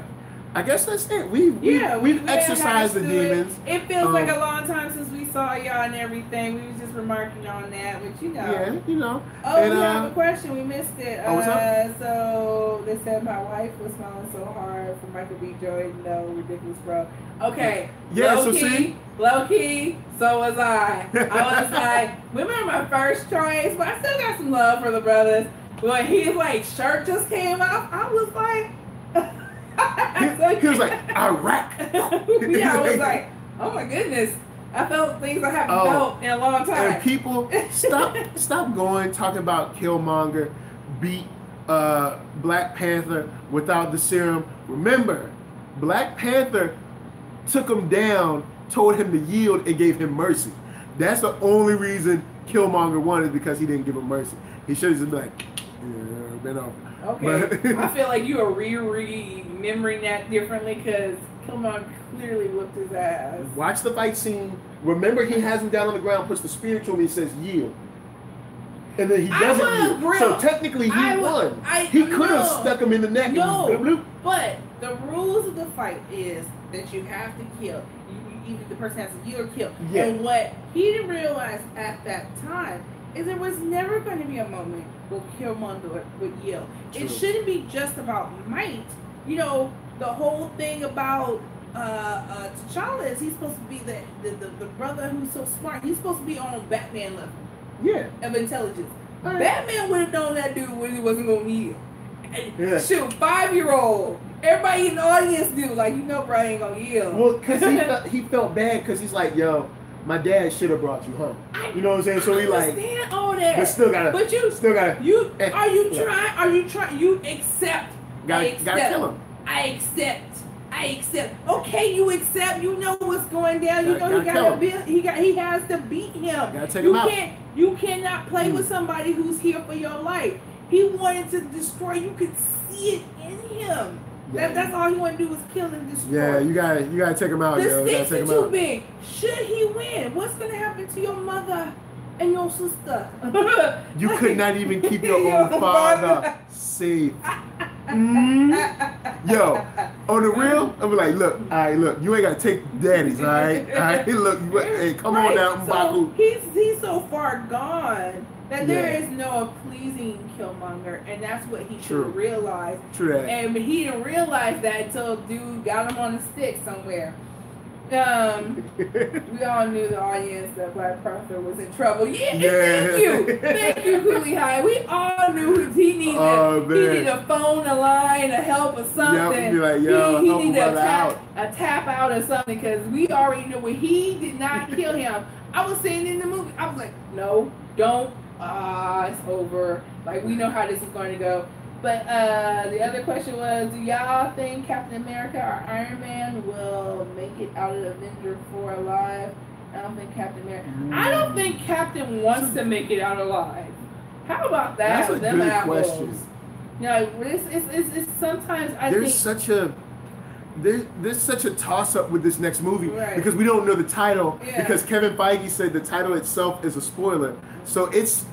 I guess that's it. We've exercised the demons. It feels like a long time since we saw y'all and everything. We was just remarking on that, but you know. Yeah, you know. Oh, and, we have a question. We missed it. What's up? So they said my wife was smiling so hard for Michael B. Jordan. No, ridiculous, bro. Okay. Yeah, low key, so was I. I was like, remember my first choice, but I still got some love for the brothers. When his like shirt just came out, I was like. He was like, Iraq. Yeah, I was like, oh my goodness. I felt things I haven't felt in a long time. And people, stop going talking about Killmonger beat Black Panther without the serum. Remember, Black Panther took him down, told him to yield, and gave him mercy. That's the only reason Killmonger won, is because he didn't give him mercy. He should have just been like, yeah, been over. Okay, I feel like you are remembering that differently, because Killmonger clearly whooped his ass. Watch the fight scene. Remember, he has him down on the ground, puts the spear to him, and he says, yield. And then he doesn't yield. So technically, he won. He could have stuck him in the neck. But the rules of the fight is that you have to kill. Either the person has to yield or kill. Yeah. And what he didn't realize at that time is there was never going to be a moment where Killmonger would yield. True. It shouldn't be just about might. You know, the whole thing about T'Challa is he's supposed to be the brother who's so smart. He's supposed to be on Batman level. Yeah. Of intelligence. Right. Batman would have known that dude when he wasn't going to yield. Yeah. Shoot, 5-year-old. Everybody in the audience knew, like, you know, bro ain't going to yield. Well, because he felt bad, because he's like, yo, my dad should have brought you home. You know what I'm saying? So he like, all that. But still gotta. But you still gotta. Are you trying? You accept. Gotta kill him. I accept. Okay, you accept. You know what's going down. You know he has to beat him. Gotta take him out. You cannot play with somebody who's here for your life. He wanted to destroy. You could see it in him. Yeah. That's all he wanted to do was kill and destroy. Yeah, you gotta take him out. The stakes are too big. Should he win, what's gonna happen to your mother and your sister? You could not even keep your own father safe. Yo, on the real, I'm like, look, all right, look, you ain't gotta take daddies, all right, look, hey, come on down, so he's so far gone that there is no pleasing Killmonger, and that's what he should have realized. True that. And he didn't realize that until dude got him on a stick somewhere. We all knew the audience that Black Panther was in trouble. Yeah. Thank you, Cooley High. We all knew he needed a phone, a line, a help, or something. Yep, be like, yo, he needed a tap out or something, because we already knew when he did not kill him. I was saying in the movie, I was like, no, don't. It's over. Like, we know how this is going to go. But the other question was, do y'all think Captain America or Iron Man will make it out of Avenger 4 alive? I don't think Captain America. I don't think Captain wants to make it out alive. How about that? That's a good question. You know, it's sometimes there's such a toss up with this next movie, right, because we don't know the title, because Kevin Feige said the title itself is a spoiler. So this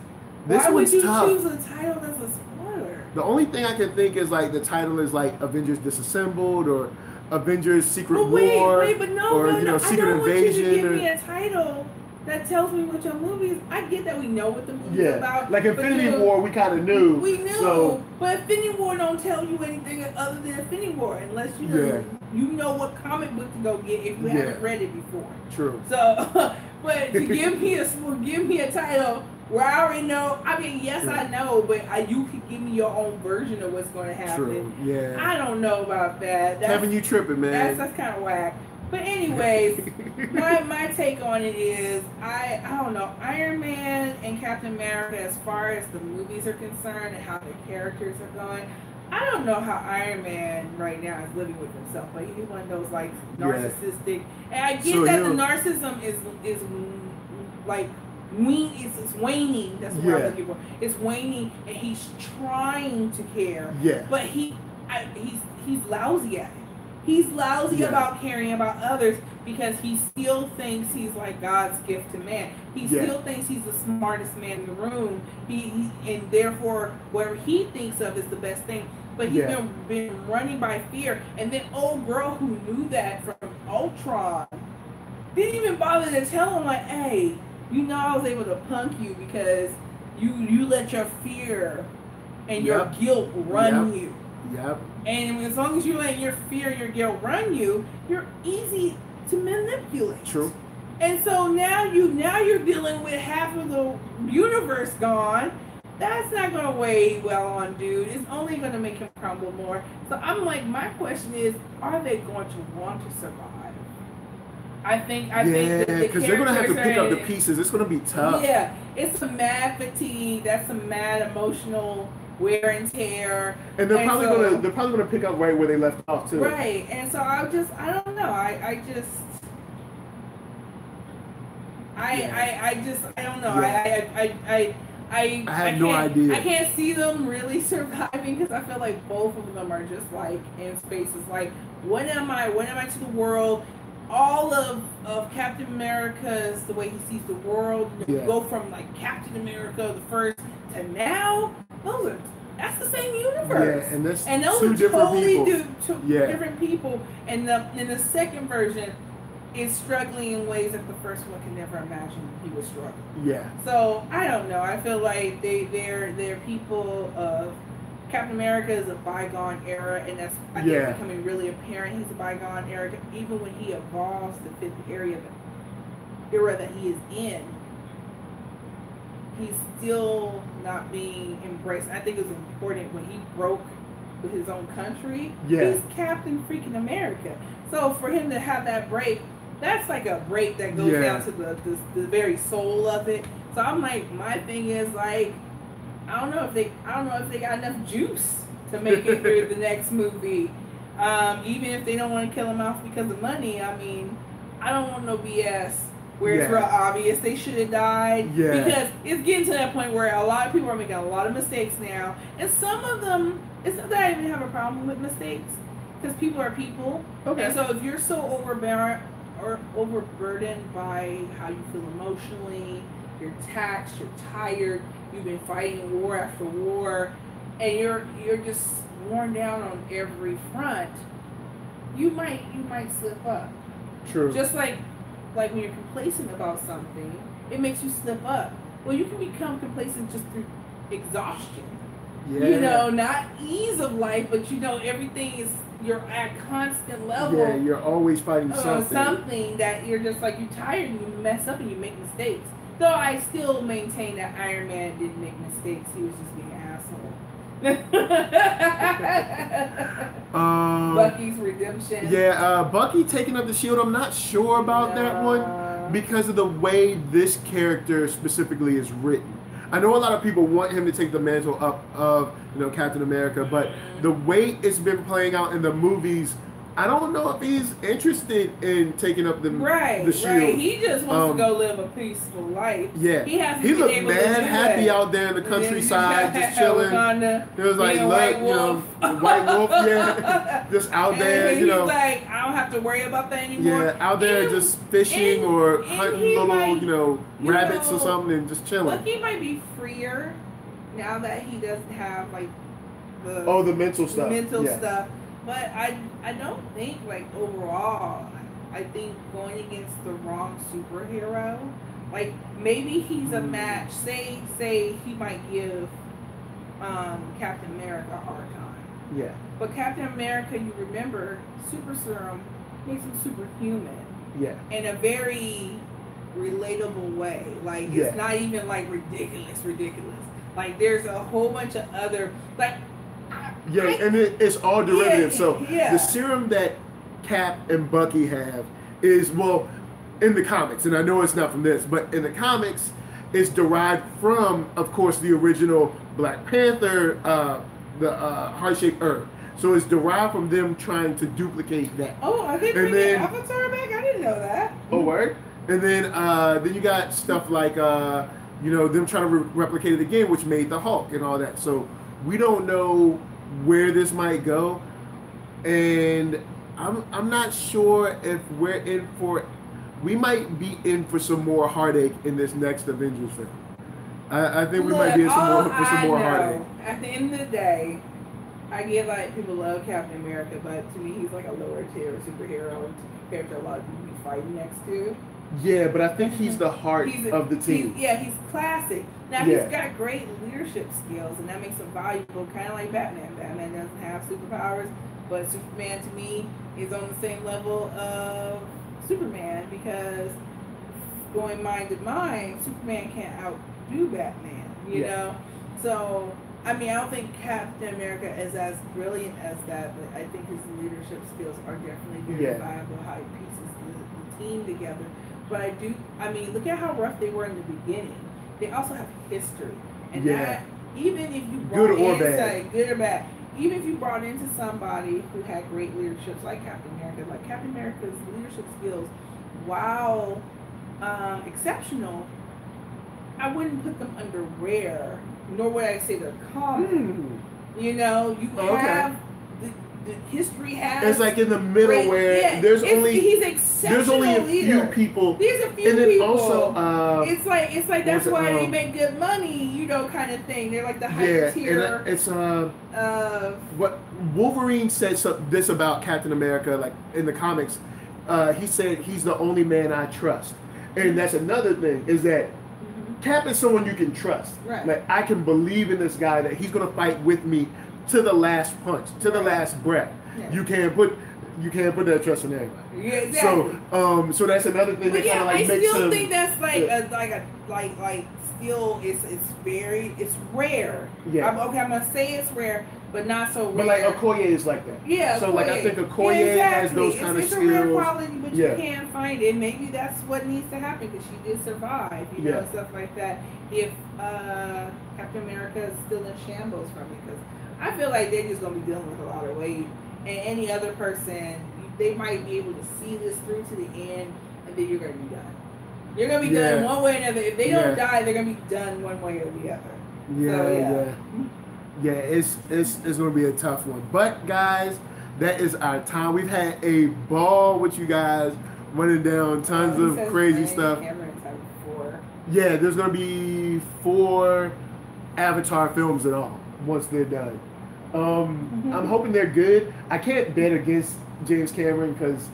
Why one's would you tough. choose a title that's a spoiler? The only thing I can think is like the title is like Avengers Disassembled or Avengers Secret War, but no, or Secret Invasion. I don't want you to give me a title that tells me what your movie is. I get that we know what the movie is about. Like Infinity War, we kind of knew. We knew, but Infinity War don't tell you anything other than Infinity War, unless you know what comic book to go get if you haven't read it before. True. So, but to give me a title where I already know. I mean, yes, I know, but you could give me your own version of what's going to happen. True. Yeah. I don't know about that. Kevin, you tripping, man. That's kind of whack. But anyways, my take on it is, I don't know, Iron Man and Captain America, as far as the movies are concerned and how the characters are going, I don't know how Iron Man right now is living with himself. Like, he's one of those like narcissistic, and I get that the narcissism is like it's waning. That's what I'm looking for. It's waning, and he's trying to care. Yeah. But he's lousy at it. He's lousy about caring about others, because he still thinks he's like God's gift to man. He still thinks he's the smartest man in the room. And therefore, whatever he thinks of is the best thing. But he's been running by fear. And then old girl who knew that from Ultron didn't even bother to tell him, like, hey, you know I was able to punk you because you let your fear and your guilt run you. Yep. And as long as you let your fear and your guilt run you, you're easy to manipulate. True. And so now you're dealing with half of the universe gone. That's not going to weigh well on dude. It's only going to make him crumble more. So I'm like, my question is, are they going to want to survive? I think because they're going to have to pick up the pieces. It's going to be tough. Yeah, it's some mad fatigue. That's some mad emotional wear and tear. And they're probably gonna pick up right where they left off too. Right. And so I don't know. I don't know. I have no idea. I can't see them really surviving, because I feel like both of them are just like in spaces. Like, when am I to the world? All of Captain America's, the way he sees the world, you go from like Captain America the first to now, that's the same universe. Yeah, and those are totally different people. And the second version is struggling in ways that the first one can never imagine he was struggling. Yeah. So I don't know. I feel like they're people of Captain America is a bygone era, and that's becoming really apparent. He's a bygone era, even when he evolves to fit the era that he is in. He's still not being embraced. I think it was important when he broke with his own country. He's Captain freaking America. So for him to have that break, that's like a break that goes down to the very soul of it. So I'm like, my thing is like, I don't know if they got enough juice to make it through the next movie. Even if they don't want to kill him off because of money, I mean, I don't want no BS where it's real obvious they should have died. Yeah. Because it's getting to that point where a lot of people are making a lot of mistakes now. And some of them, it's not that I even have a problem with mistakes, because people are people. Okay. And so if you're so overburdened by how you feel emotionally, you're taxed, you're tired, you've been fighting war after war, and you're just worn down on every front, you might slip up. True. Just like when you're complacent about something, it makes you slip up. Well, you can become complacent just through exhaustion. Yeah. Not ease of life, but everything is you're at constant level. Yeah, you're always fighting something that you're just like, you're tired and you mess up and you make mistakes. Though I still maintain that Iron Man didn't make mistakes. He was just being an asshole. Bucky's redemption. Yeah, Bucky taking up the shield. I'm not sure about that one because of the way this character specifically is written. I know a lot of people want him to take the mantle up of, Captain America, but the way it's been playing out in the movies, I don't know if he's interested in taking up the shield. Right. He just wants to go live a peaceful life. Yeah. He looked mad happy out there in the countryside, just chilling. It was like, White Wolf, yeah, just out there, He's like, I don't have to worry about that anymore. Yeah, out there just fishing or hunting little, rabbits or something and just chilling. But he might be freer now that he doesn't have like the mental stuff. Stuff. But I don't think, like, overall, I think going against the wrong superhero, like, maybe he's a match. Say he might give Captain America a hard time. Yeah. But Captain America, you remember, super serum makes him superhuman. Yeah. In a very relatable way. Like, it's not even, like, ridiculous. Like, there's a whole bunch of other, like, and it's all derivative. The serum that Cap and Bucky have is, in the comics, and I know it's not from this, but in the comics, it's derived from, of course, the original Black Panther, the heart-shaped herb. So it's derived from them trying to duplicate that. Oh, are they bringing Avatar back? I didn't know that. Oh, word? And then you got stuff like, them trying to replicate it again, which made the Hulk and all that. So we don't know where this might go, and I'm not sure if we might be in for some more heartache in this next Avengers film. I think we might be in for some more heartache. At the end of the day, I get like people love Captain America, but to me he's like a lower tier superhero compared to a lot of people he's fighting next to. Yeah, but I think he's the heart of the team. He's classic. Now, he's got great leadership skills, and that makes him valuable, kind of like Batman. Batman doesn't have superpowers, but Superman, to me, is on the same level of Superman, because going mind to mind, Superman can't outdo Batman, you know? So, I mean, I don't think Captain America is as brilliant as that, but I think his leadership skills are definitely very valuable, how he pieces the team together. But look at how rough they were in the beginning. They also have history. And that, even if you brought good or bad, even if you brought into somebody who had great leadership, like Captain America's leadership skills, while exceptional, I wouldn't put them under rare, nor would I say they're common. You know, you have the history has. It's like in the middle where there's only a few people. There's a few and then people. Also, it's like that's why they make good money, kind of thing. They're like the high tier. It's what Wolverine said this about Captain America, like in the comics. He said he's the only man I trust, and that's another thing is that Cap is someone you can trust. Right. Like I can believe in this guy that he's gonna fight with me to the last punch, to the last breath. Yeah. You can't put that trust in anybody. Yeah, exactly. So that's another thing that kind of like makes him. I still think that's like still it's rare. Yeah. I'm gonna say it's rare, but not so rare. But like Okoye is like that. Yeah. So like I think Okoye has those kind of skills. It's a rare quality, but you can't find it. Maybe that's what needs to happen because she did survive, stuff like that. If Captain America is still in shambles from it, because I feel like they're just gonna be dealing with a lot of weight, and any other person, they might be able to see this through to the end, and then you're gonna be done. You're gonna be done one way or another. If they don't die, they're gonna be done one way or the other. Yeah, it's gonna be a tough one. But guys, that is our time. We've had a ball with you guys, running down tons of crazy stuff. Yeah, there's gonna be 4 Avatar films in all once they're done. I'm hoping they're good. I can't bet against James Cameron because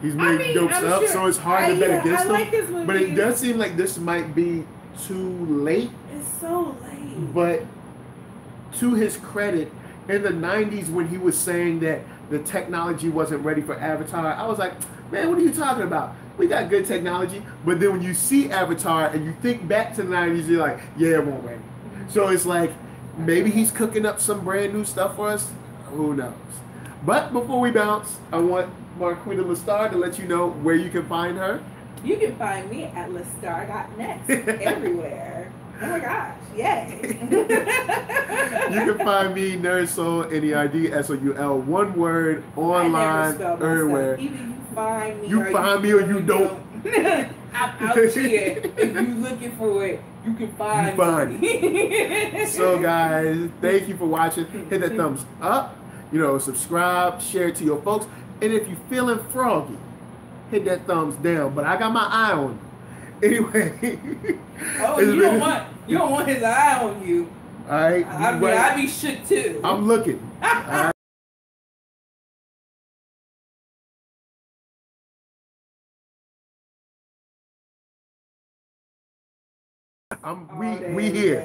he's made dope stuff, so it's hard to bet against him. But it does seem like this might be too late. It's so late. But to his credit, in the 90s when he was saying that the technology wasn't ready for Avatar. I was like, man, what are you talking about? We got good technology. But then when you see Avatar and you think back to the 90s, you're like, yeah, it won't ready. So it's like, maybe he's cooking up some brand new stuff for us. Who knows? But before we bounce, I want Marqueeda LaStar to let you know where you can find her. You can find me at LaStar.next everywhere. Oh my gosh, yay. You can find me, NERDSoul, NERDSoul, one word, online, everywhere. Either you find me or you don't. I'm out here. If you're looking for it, you can find me. So guys, thank you for watching. Hit that thumbs up, subscribe, share it to your folks. And if you're feeling froggy, hit that thumbs down. But I got my eye on you. Anyway. Oh, you don't want his eye on you. All right. I'd be shook too. I'm looking. All right. We here.